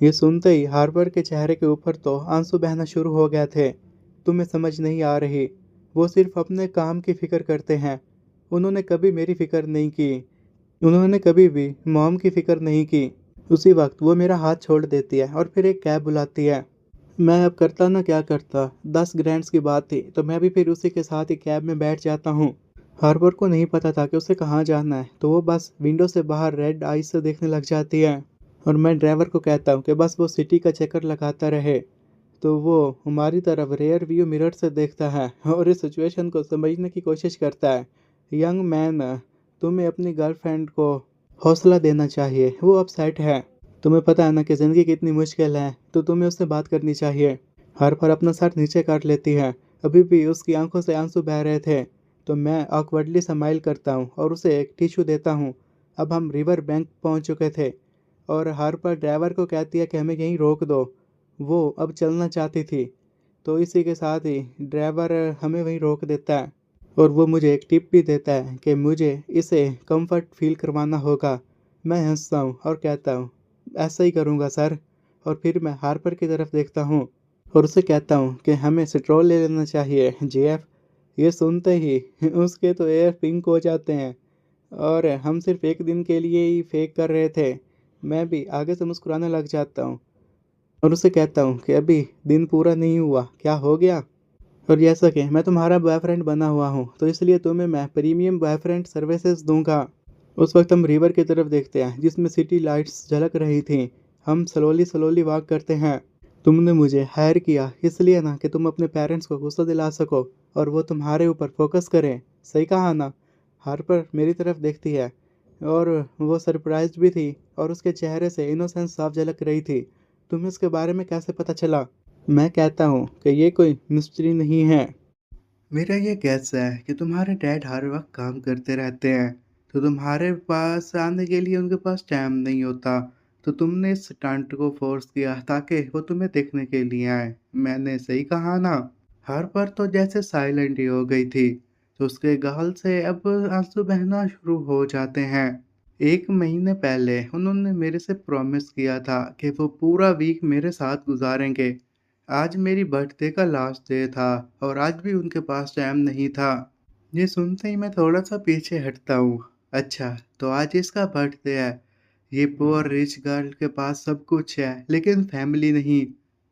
Speaker 1: ये सुनते ही हार्पर के चेहरे के ऊपर तो आंसू बहना शुरू हो गए थे। तुम्हें समझ नहीं आ रही, वो सिर्फ अपने काम की फिक्र करते हैं। उन्होंने कभी मेरी फिक्र नहीं की। उन्होंने कभी भी मॉम की फिक्र नहीं की। उसी वक्त वो मेरा हाथ छोड़ देती है और फिर एक कैब बुलाती है। मैं अब करता ना क्या करता, 10 ग्रैंड्स की बात थी तो मैं भी फिर उसी के साथ ही कैब में बैठ जाता हूँ। हार्बर को नहीं पता था कि उसे कहाँ जाना है, तो वो बस विंडो से बाहर रेड आई से देखने लग जाती है। और मैं ड्राइवर को कहता हूँ कि बस वो सिटी का चक्कर लगाता रहे। तो वो हमारी तरफ रेयर व्यू मिरर से देखता है और इस सिचुएशन को समझने की कोशिश करता है। यंग मैन, तुम्हें अपनी गर्लफ्रेंड को हौसला देना चाहिए, वो अपसेट है। तुम्हें पता है ना कि ज़िंदगी कितनी मुश्किल है, तो तुम्हें उससे बात करनी चाहिए। हर पर अपना सर नीचे कर लेती है। अभी भी उसकी आंखों से आंसू बह रहे थे। तो मैं ऑकवर्डली स्माइल करता हूँ और उसे एक टिश्यू देता हूँ। अब हम रिवर बैंक पहुँच चुके थे और हर पर ड्राइवर को कहती है कि हमें यहीं रोक दो। वो अब चलना चाहती थी, तो इसी के साथ ही ड्राइवर हमें वहीं रोक देता है और वो मुझे एक टिप भी देता है कि मुझे इसे कंफर्ट फील करवाना होगा। मैं हंसता हूँ और कहता हूँ ऐसा ही करूँगा सर। और फिर मैं हार्पर की तरफ देखता हूँ और उसे कहता हूँ कि हमें स्ट्रॉ ले लेना चाहिए जेएफ। ये सुनते ही उसके तो एयर पिंक हो जाते हैं और हम सिर्फ एक दिन के लिए ही फेक कर रहे थे। मैं भी आगे से मुस्कुराने लग जाता हूँ और उसे कहता हूँ कि अभी दिन पूरा नहीं हुआ, क्या हो गया? और जैसा कि मैं तुम्हारा बॉयफ्रेंड बना हुआ हूँ, तो इसलिए तुम्हें मैं प्रीमियम बॉयफ्रेंड सर्विसेज दूंगा। उस वक्त हम रिवर की तरफ देखते हैं जिसमें सिटी लाइट्स झलक रही थी। हम स्लोली स्लोली वॉक करते हैं। तुमने मुझे हायर किया इसलिए ना कि तुम अपने पेरेंट्स को गुस्सा दिला सको और वो तुम्हारे ऊपर फोकस करें। सही कहा ना? हार्पर मेरी तरफ देखती है और वो सरप्राइज्ड भी थी और उसके चेहरे से इनोसेंस साफ झलक रही थी। तुम्हें इसके बारे में कैसे पता चला? मैं कहता हूँ कि ये कोई मिस्ट्री नहीं है। मेरा ये गैस है कि तुम्हारे डैड हर वक्त काम करते रहते हैं, तो तुम्हारे पास आने के लिए उनके पास टाइम नहीं होता। तो तुमने इस स्टंट को फोर्स किया ताकि वो तुम्हें देखने के लिए आए। मैंने सही कहा ना? हर पर तो जैसे साइलेंट ही हो गई थी, तो उसके गाल से अब आंसू बहना शुरू हो जाते हैं। 1 महीने पहले उन्होंने मेरे से प्रॉमिस किया था कि वो पूरा वीक मेरे साथ गुजारेंगे। आज मेरी बर्थडे का लास्ट डे था और आज भी उनके पास टाइम नहीं था। ये सुनते ही मैं थोड़ा सा पीछे हटता हूँ। अच्छा, तो आज इसका बर्थडे है। ये पुअर रिच गर्ल के पास सब कुछ है लेकिन फैमिली नहीं।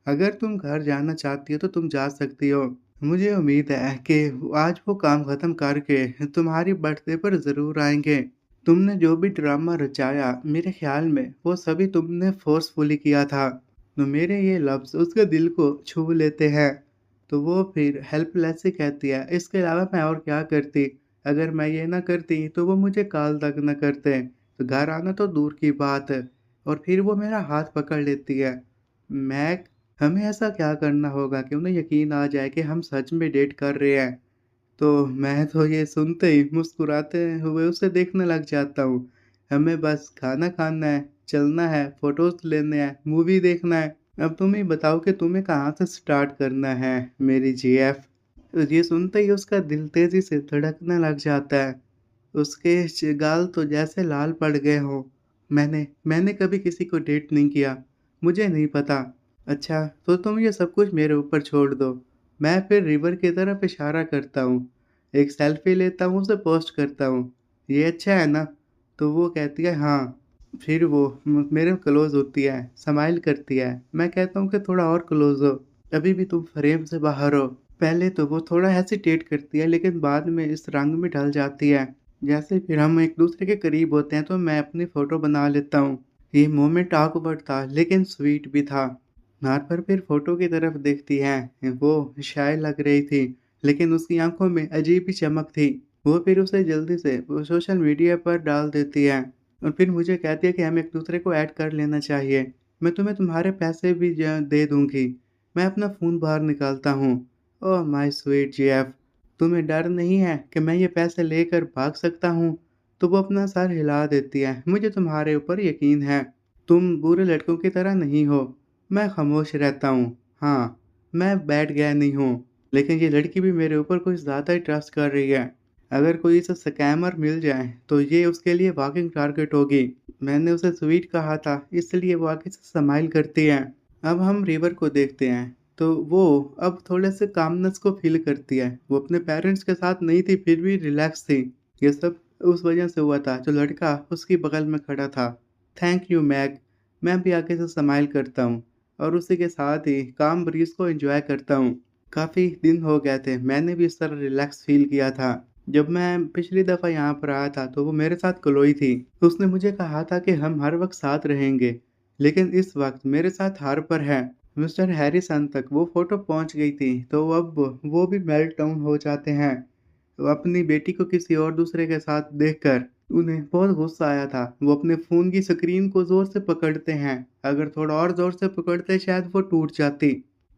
Speaker 1: अगर तुम घर जाना चाहती हो तो तुम जा सकती हो। मुझे उम्मीद है कि आज वो काम खत्म करके तुम्हारी बर्थडे पर ज़रूर आएंगे। तुमने जो भी ड्रामा रचाया, मेरे ख्याल में वो सभी तुमने फोर्सफुली किया था। तो मेरे ये लफ्ज़ उसके दिल को छू लेते हैं। तो वो फिर हेल्पलेस ही कहती है, इसके अलावा मैं और क्या करती? अगर मैं ये ना करती तो वो मुझे कॉल तक ना करते। तो घर आना तो दूर की बात है। और फिर वो मेरा हाथ पकड़ लेती है। मैक, हमें ऐसा क्या करना होगा कि उन्हें यकीन आ जाए कि हम सच में डेट कर रहे हैं? तो मैं तो ये सुनते ही मुस्कुराते हुए उसे देखने लग जाता हूँ। हमें बस खाना खाना है, चलना है, फ़ोटोज़ लेने हैं, मूवी देखना है। अब तुम ही बताओ कि तुम्हें कहाँ से स्टार्ट करना है, मेरी जीएफ? ये सुनते ही उसका दिल तेज़ी से धड़कने लग जाता है। उसके गाल तो जैसे लाल पड़ गए हों। मैंने मैंने कभी किसी को डेट नहीं किया। मुझे नहीं पता। अच्छा, तो तुम ये सब कुछ मेरे ऊपर छोड़ दो। मैं फिर रिवर की तरफ इशारा करता हूँ। एक सेल्फी लेता हूँ, उसे पोस्ट करता हूँ। ये अच्छा है ना? तो वो कहती है हाँ। फिर वो मेरे क्लोज़ होती है, स्माइल करती है। मैं कहता हूँ कि थोड़ा और क्लोज़ हो। अभी भी तुम फ्रेम से बाहर हो। पहले तो वो थोड़ा हेसिटेट करती है लेकिन बाद में इस रंग में ढल जाती है। जैसे फिर हम एक दूसरे के करीब होते हैं तो मैं अपनी फ़ोटो बना लेता हूँ। ये मोमेंट ऑकवर्ड था लेकिन स्वीट भी था। पर फिर फोटो की तरफ देखती है। वो शाय लग रही थी, लेकिन उसकी आंखों में अजीब ही चमक थी। वो फिर उसे जल्दी से वो सोशल मीडिया पर डाल देती है और फिर मुझे कहती है कि हम एक दूसरे को ऐड कर लेना चाहिए। मैं तुम्हें तुम्हारे पैसे भी दे दूंगी। मैं अपना फ़ोन बाहर निकालता हूँ। ओह माय स्वीट जीएफ, तुम्हें डर नहीं है कि मैं ये पैसे लेकर भाग सकता हूँ? तो वो अपना सर हिला देती है। मुझे तुम्हारे ऊपर यकीन है। तुम बुरे लड़कों की तरह नहीं हो। मैं खामोश रहता हूँ। हाँ, मैं बैठ गया नहीं हूँ, लेकिन ये लड़की भी मेरे ऊपर कुछ ज़्यादा ही ट्रस्ट कर रही है। अगर कोई इसे स्कैमर मिल जाए, तो ये उसके लिए वॉकिंग टारगेट होगी। मैंने उसे स्वीट कहा था, इसलिए वो आगे से स्माइल करती है। अब हम रिवर को देखते हैं, तो वो अब थोड़े से कामनेस को फ़ील करती है। वो अपने पेरेंट्स के साथ नहीं थी, फिर भी रिलैक्स थी। ये सब उस वजह से हुआ था, जो लड़का उसकी बगल में खड़ा था। थैंक यू मैग। मैं भी आगे से स्माइल करता हूँ और उसी के साथ ही काम ब्रीज़ को एन्जॉय करता हूँ। काफ़ी दिन हो गए थे, मैंने भी इस तरह रिलैक्स फ़ील किया था। जब मैं पिछली दफ़ा यहाँ पर आया था, तो वो मेरे साथ क्लोई थी। उसने मुझे कहा था कि हम हर वक़्त साथ रहेंगे, लेकिन इस वक़्त मेरे साथ हार्पर है। मिस्टर हैरिसन तक वो फ़ोटो पहुँच गई थी, तो अब वो भी मेल्ट डाउन हो जाते हैं। वो अपनी बेटी को किसी और दूसरे के साथ देखकर उन्हें बहुत गुस्सा आया था। वो अपने फ़ोन की स्क्रीन को ज़ोर से पकड़ते हैं। अगर थोड़ा और ज़ोर से पकड़ते शायद वो टूट जाती।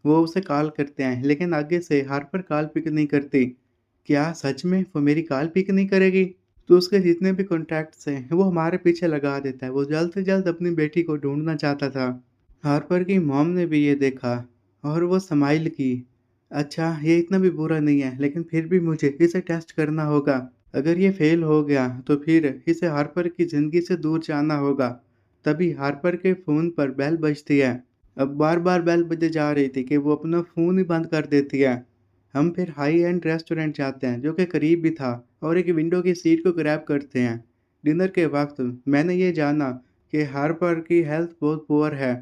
Speaker 1: वो उसे कॉल करते हैं, लेकिन आगे से हार्पर कॉल पिक नहीं करती। क्या सच में वो मेरी कॉल पिक नहीं करेगी? तो उसके जितने भी कॉन्टैक्ट्स हैं, वो हमारे पीछे लगा देता है। वो जल्द से जल्द अपनी बेटी को ढूँढना चाहता था। हार्पर की मॉम ने भी ये देखा और वो स्माइल की। अच्छा, ये इतना भी बुरा नहीं है, लेकिन फिर भी मुझे इसे टेस्ट करना होगा। अगर ये फेल हो गया, तो फिर इसे हार्पर की ज़िंदगी से दूर जाना होगा। तभी हार्पर के फ़ोन पर बेल बजती है। अब बार-बार बेल बजे जा रही थी कि वो अपना फ़ोन ही बंद कर देती है। हम फिर हाई एंड रेस्टोरेंट जाते हैं, जो कि करीब भी था, और एक विंडो की सीट को ग्रैब करते हैं। डिनर के वक़्त मैंने ये जाना कि हार्पर की हेल्थ बहुत पुअर है।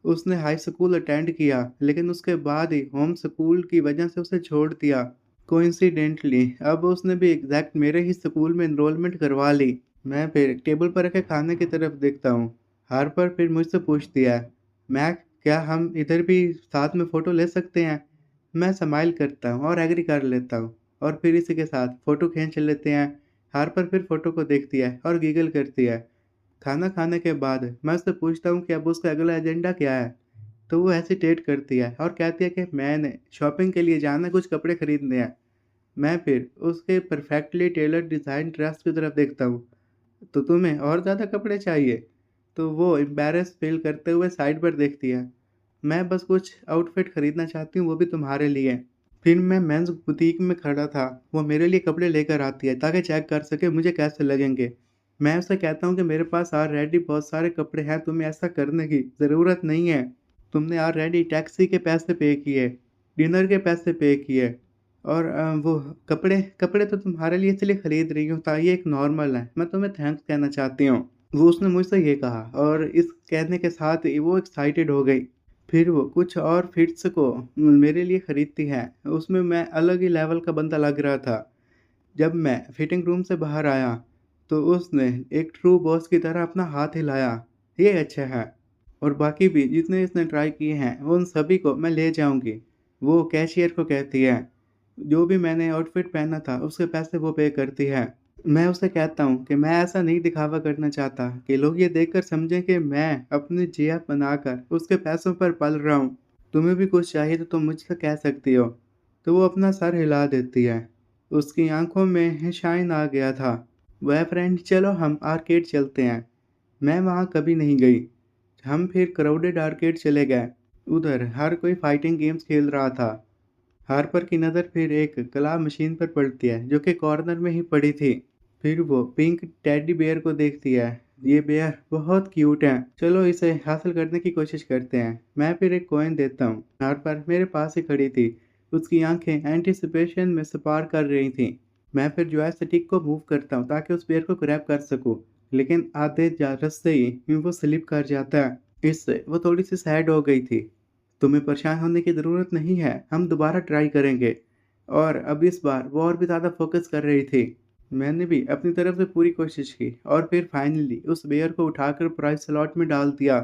Speaker 1: उसने हाई स्कूल अटेंड किया, लेकिन उसके बाद ही होम स्कूल की वजह से उसे छोड़ दिया। कोइंसिडेंटली अब उसने भी एग्जैक्ट मेरे ही स्कूल में एनरोलमेंट करवा ली। मैं फिर टेबल पर रखे खाने की तरफ देखता हूँ। हार्पर फिर मुझसे पूछती है, मैक, क्या हम इधर भी साथ में फ़ोटो ले सकते हैं? मैं स्माइल करता हूँ और एग्री कर लेता हूँ, और फिर इसी के साथ फ़ोटो खींच लेते हैं। हार्पर फिर फ़ोटो को देखती है और गिगल करती है। खाना खाने के बाद मैं उससे पूछता हूँ कि अब उसका अगला एजेंडा क्या है? तो वो हेसिटेट करती है और कहती है कि मैंने शॉपिंग के लिए जाना है, कुछ कपड़े खरीदने हैं। मैं फिर उसके परफेक्टली टेलर्ड डिज़ाइन ड्रेस की तरफ देखता हूँ। तो तुम्हें और ज़्यादा कपड़े चाहिए? तो वो एम्बैरेस फ़ील करते हुए साइड पर देखती है। मैं बस कुछ आउटफिट खरीदना चाहती हूँ, वो भी तुम्हारे लिए। फिर मैं मेंस बुटीक में खड़ा था, वो मेरे लिए कपड़े लेकर आती है ताकि चेक कर सके मुझे कैसे लगेंगे। मैं उससे कहता हूँ कि मेरे पास ऑलरेडी बहुत सारे कपड़े हैं, तुम्हें ऐसा करने की ज़रूरत नहीं है। तुमने ऑलरेडी टैक्सी के पैसे पे किए, डिनर के पैसे पे किए, और वो कपड़े कपड़े तो तुम्हारे लिए इसलिए खरीद रही हूँ ताकि ये एक नॉर्मल है। मैं तुम्हें थैंक्स कहना चाहती हूँ। वो उसने मुझसे ये कहा और इस कहने के साथ ही वो एक्साइटेड हो गई। फिर वो कुछ और फिट्स को मेरे लिए खरीदती है। उसमें मैं अलग ही लेवल का बंदा लग रहा था। जब मैं फिटिंग रूम से बाहर आया, तो उसने एक ट्रू बॉस की तरह अपना हाथ हिलाया। ये अच्छा है, और बाकी भी जितने इसने ट्राई किए हैं, उन सभी को मैं ले जाऊँगी। वो कैशियर को कहती है, जो भी मैंने आउटफिट पहना था, उसके पैसे वो पे करती है। मैं उसे कहता हूँ कि मैं ऐसा नहीं दिखावा करना चाहता कि लोग ये देखकर समझें कि मैं अपनी जेब बनाकर उसके पैसों पर पल रहा हूँ। तुम्हें भी कुछ चाहिए तो तुम मुझसे कह सकती हो। तो वो अपना सर हिला देती है। उसकी आंखों में शाइन आ गया था। वह फ्रेंड, चलो हम आर्केड चलते हैं। मैं वहाँ कभी नहीं गई। हम फिर क्राउडेड आर्केड चले गए। उधर हर कोई फाइटिंग गेम्स खेल रहा था। हार्पर की नज़र फिर एक क्लॉ मशीन पर पड़ती है, जो कि कॉर्नर में ही पड़ी थी। फिर वो पिंक टेडी बेयर को देखती है। ये बेयर बहुत क्यूट है, चलो इसे हासिल करने की कोशिश करते हैं। मैं फिर एक कॉइन देता हूँ। हार्पर मेरे पास ही खड़ी थी। उसकी आंखें एंटिसिपेशन में स्पार कर रही थीं। मैं फिर जॉयस्टिक को मूव करता हूँ ताकि उस बेयर को ग्रैब कर सकूँ, लेकिन आधे रास्ते ही वो स्लिप कर जाता है। इससे वो थोड़ी सी सैड हो गई थी। तुम्हें परेशान होने की ज़रूरत नहीं है, हम दोबारा ट्राई करेंगे। और अब इस बार वो और भी ज़्यादा फोकस कर रही थी। मैंने भी अपनी तरफ से पूरी कोशिश की और फिर फाइनली उस बेयर को उठाकर प्राइस स्लॉट में डाल दिया।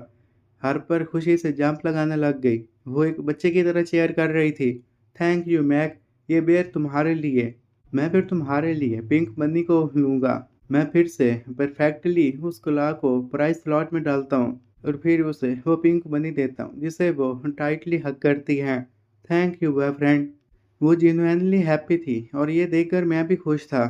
Speaker 1: हार्पर खुशी से जंप लगाने लग गई। वो एक बच्चे की तरह चीयर कर रही थी। थैंक यू मैक, ये बेर तुम्हारे लिए। मैं फिर तुम्हारे लिए पिंक बन्नी को लूँगा। मैं फिर से परफेक्टली उस गुलाब को प्राइस स्लॉट में डालता हूँ और फिर उसे वो पिंक बनी देता हूँ जिसे वो टाइटली हग करती है। Thank you boyfriend. वो जेन्युइनली हैप्पी थी और ये देखकर मैं भी खुश था।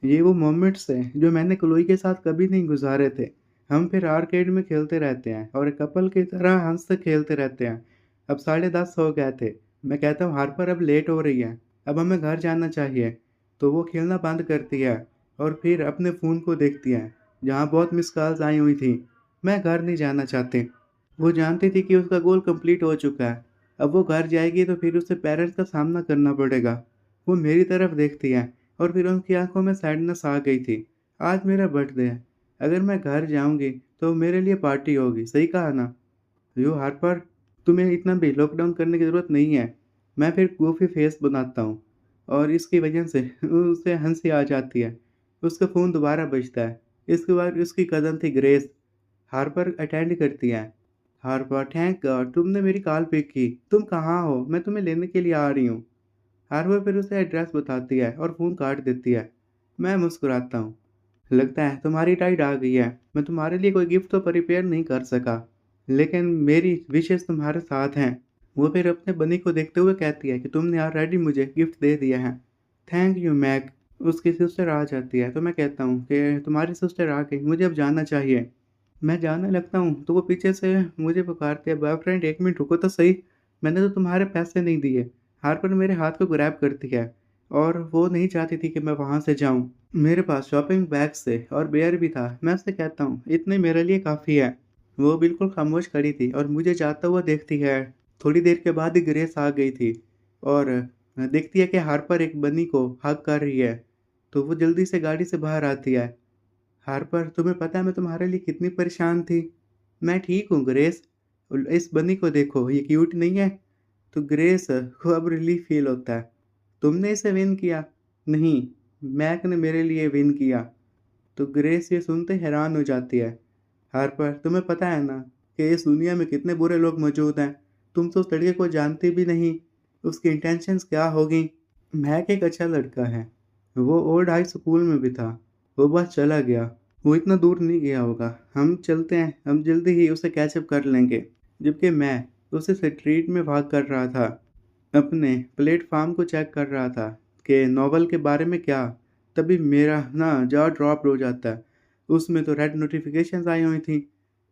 Speaker 1: ये वो मोमेंट्स हैं जो मैंने क्लोई के साथ कभी नहीं गुजारे थे। हम फिर आर्केड में खेलते रहते हैं और एक कपल की तरह हंसते खेलते रहते हैं। अब 10:30 हो गए थे। मैं कहता हूँ हार्पर अब लेट हो रही है, अब हमें घर जाना चाहिए। तो वो खेलना बंद करती है और फिर अपने फ़ोन को देखती है जहाँ बहुत मिस कॉल्स आई हुई थी। मैं घर नहीं जाना चाहती। वो जानती थी कि उसका गोल कंप्लीट हो चुका है। अब वो घर जाएगी तो फिर उसे पेरेंट्स का सामना करना पड़ेगा। वो मेरी तरफ देखती है और फिर उनकी आंखों में सैडनेस आ गई थी। आज मेरा बर्थडे है। अगर मैं घर जाऊंगी तो मेरे लिए पार्टी होगी, सही कहा ना? यो हार्पर, तुम्हें इतना भी लॉकडाउन करने की ज़रूरत नहीं है। मैं फिर गोofy फेस बनाता हूँ और इसकी वजह से उसे हंसी आ जाती है। उसका फ़ोन दोबारा बजता है। इसके बाद उसकी कज़न थी ग्रेस। हार्पर अटेंड करती है। हार्पर, थैंक गॉड तुमने मेरी कॉल पिक की। तुम कहाँ हो? मैं तुम्हें लेने के लिए आ रही हूँ। हार्पर फिर उसे एड्रेस बताती है और फ़ोन काट देती है। मैं मुस्कुराता हूँ। लगता है तुम्हारी टाइड आ गई है। मैं तुम्हारे लिए कोई गिफ्ट तो प्रिपेयर नहीं कर सका, लेकिन मेरी विशेस तुम्हारे साथ हैं। वो फिर अपने बनी को देखते हुए कहती है कि तुमने ऑलरेडी मुझे गिफ्ट दे दिया है। थैंक यू मैक। उसकी सिस्टर आ जाती है तो मैं कहता हूँ कि तुम्हारी सिस्टर आ गई, मुझे अब जाना चाहिए। मैं जाने लगता हूँ तो वो पीछे से मुझे पुकारते हैं, बॉयफ्रेंड एक मिनट रुको तो सही, मैंने तो तुम्हारे पैसे नहीं दिए। हार्पर मेरे हाथ को ग्रैब करती है और वो नहीं चाहती थी कि मैं वहाँ से जाऊँ। मेरे पास शॉपिंग बैग्स थे और बेयर भी था। मैं उससे कहता हूँ इतने मेरे लिए काफ़ी है। वो बिल्कुल खामोश खड़ी थी और मुझे जाता हुआ देखती है। थोड़ी देर के बाद ही ग्रेस आ गई थी और देखती है कि हार्पर एक बनी को हग कर रही है। तो वो जल्दी से गाड़ी से बाहर आती है। हार्पर, तुम्हें पता है मैं तुम्हारे लिए कितनी परेशान थी। मैं ठीक हूँ ग्रेस। इस बनी को देखो, ये क्यूट नहीं है? तो ग्रेस को अब रिलीफ फील होता है। तुमने इसे विन किया? नहीं, मैक ने मेरे लिए विन किया। तो ग्रेस ये सुनते हैरान हो जाती है। हार्पर, तुम्हें पता है ना कि इस दुनिया में कितने बुरे लोग मौजूद हैं। तुम तो उस लड़के को जानती भी नहीं, उसकी इंटेंशंस क्या होगी। मैक एक अच्छा लड़का है। वो ओल्ड हाई स्कूल में भी था। वो बस चला गया। वो इतना दूर नहीं गया होगा। हम चलते हैं, हम जल्दी ही उसे कैचअप कर लेंगे। जबकि मैं उसे स्ट्रीट में वॉक कर रहा था, अपने प्लेटफॉर्म को चेक कर रहा था कि नॉवल के बारे में क्या। तभी मेरा ना जॉ ड्रॉप हो जाता है। उसमें तो रेड नोटिफिकेशंस आई हुई थी।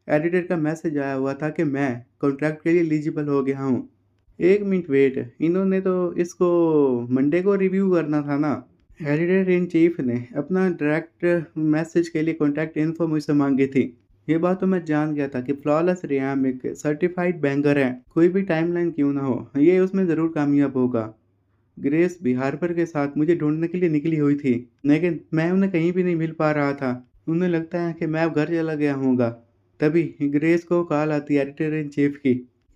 Speaker 1: एडिटर का मैसेज आया हुआ था कि मैं कॉन्ट्रैक्ट के लिए एलिजिबल हो गया हूँ। एक मिनट वेट, इन्होंने तो इसको मंडे को रिव्यू करना था ना। एडिटर इन चीफ ने अपना डायरेक्ट मैसेज के लिए कॉन्टैक्ट इन्फो मुझसे मांगी थी। ये बात तो मैं जान गया था कि फ्लॉलेस रियाम एक सर्टिफाइड बैंगर है। कोई भी टाइमलाइन क्यों ना हो, ये उसमें ज़रूर कामयाब होगा। ग्रेस भी हार्पर के साथ मुझे ढूंढने के लिए निकली हुई थी, लेकिन मैं उन्हें कहीं भी नहीं मिल पा रहा था। उन्हें लगता है कि मैं अब घर चला गया होऊंगा। तभी ग्रेस को कॉल आती है एडिटर इन चीफ की,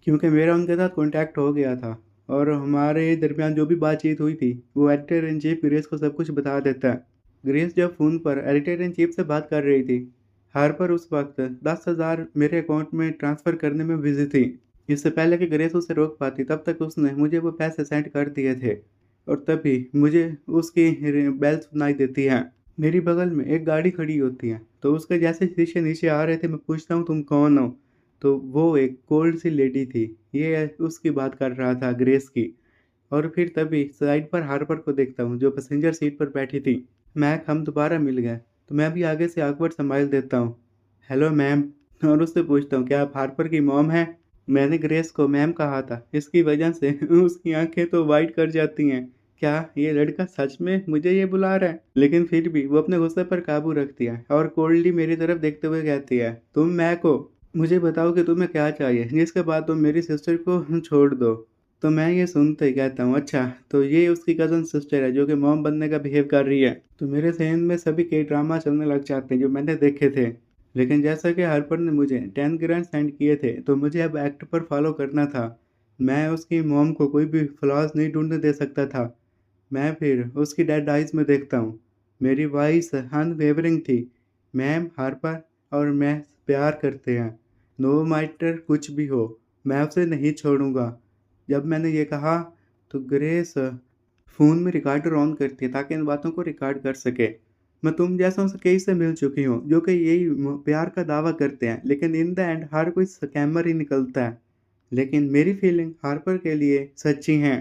Speaker 1: क्योंकि मेरा उनके साथ कॉन्टैक्ट हो गया था और हमारे दरमियान जो भी बातचीत हुई थी वो एडिटर इन चीफ ग्रेस को सब कुछ बता देता है। ग्रेस जब फ़ोन पर एडिटर इन चीफ से बात कर रही थी, हार्पर उस वक्त 10,000 मेरे अकाउंट में ट्रांसफ़र करने में बिजी थी। इससे पहले कि ग्रेस उसे रोक पाती तब तक उसने मुझे वो पैसे सेंड कर दिए थे और तभी मुझे उसकी बेल सुनाई देती है। मेरी बगल में एक गाड़ी खड़ी होती है तो उसके जैसे शीशे नीचे आ रहे थे, मैं पूछता हूँ तुम कौन हो? तो वो एक कोल्ड सी लेडी थी। ये उसकी बात कर रहा था, ग्रेस की। और फिर तभी साइड पर हार्पर को देखता हूँ जो पैसेंजर सीट पर बैठी थी। मैक, हम दोबारा मिल गए। तो मैं भी आगे से ऑकवर्ड स्माइल देता हूँ। Hello ma'am. और उससे पूछता हूँ क्या आप हार्पर की मॉम हैं? मैंने ग्रेस को मैम कहा था, इसकी वजह से उसकी आंखें तो वाइट कर जाती हैं। क्या ये लड़का सच में मुझे ये बुला रहा है? लेकिन फिर भी वो अपने गुस्से पर काबू रखती है और कोल्डली मेरी तरफ देखते हुए कहती है, तुम मैक हो? मुझे बताओ कि तुम्हें क्या चाहिए जिसके बाद तुम मेरी सिस्टर को छोड़ दो। तो मैं ये सुनते ही कहता हूँ, अच्छा तो ये उसकी कज़न सिस्टर है जो कि मॉम बनने का बिहेव कर रही है। तो मेरे ज़हन में सभी के ड्रामा चलने लग जाते हैं जो मैंने देखे थे। लेकिन जैसा कि हार्पर ने मुझे 10 ग्रांड सेंड किए थे तो मुझे अब एक्ट पर फॉलो करना था। मैं उसकी मॉम को कोई भी फ्लॉज नहीं ढूंढने दे सकता था। मैं फिर उसकी डेड आइज में देखता हूँ। मेरी वॉइस अनवेवरिंग थी, मैम हार्पर और मैं प्यार करते हैं। नो मैटर कुछ भी हो, मैं उसे नहीं छोड़ूँगा। जब मैंने ये कहा तो ग्रेस फ़ोन में रिकॉर्डर ऑन करती है ताकि इन बातों को रिकॉर्ड कर सके। मैं तुम जैसों से कई से मिल चुकी हूँ जो कि यही प्यार का दावा करते हैं, लेकिन इन द एंड हर कोई स्कैमर ही निकलता है। लेकिन मेरी फीलिंग हार्पर के लिए सच्ची हैं।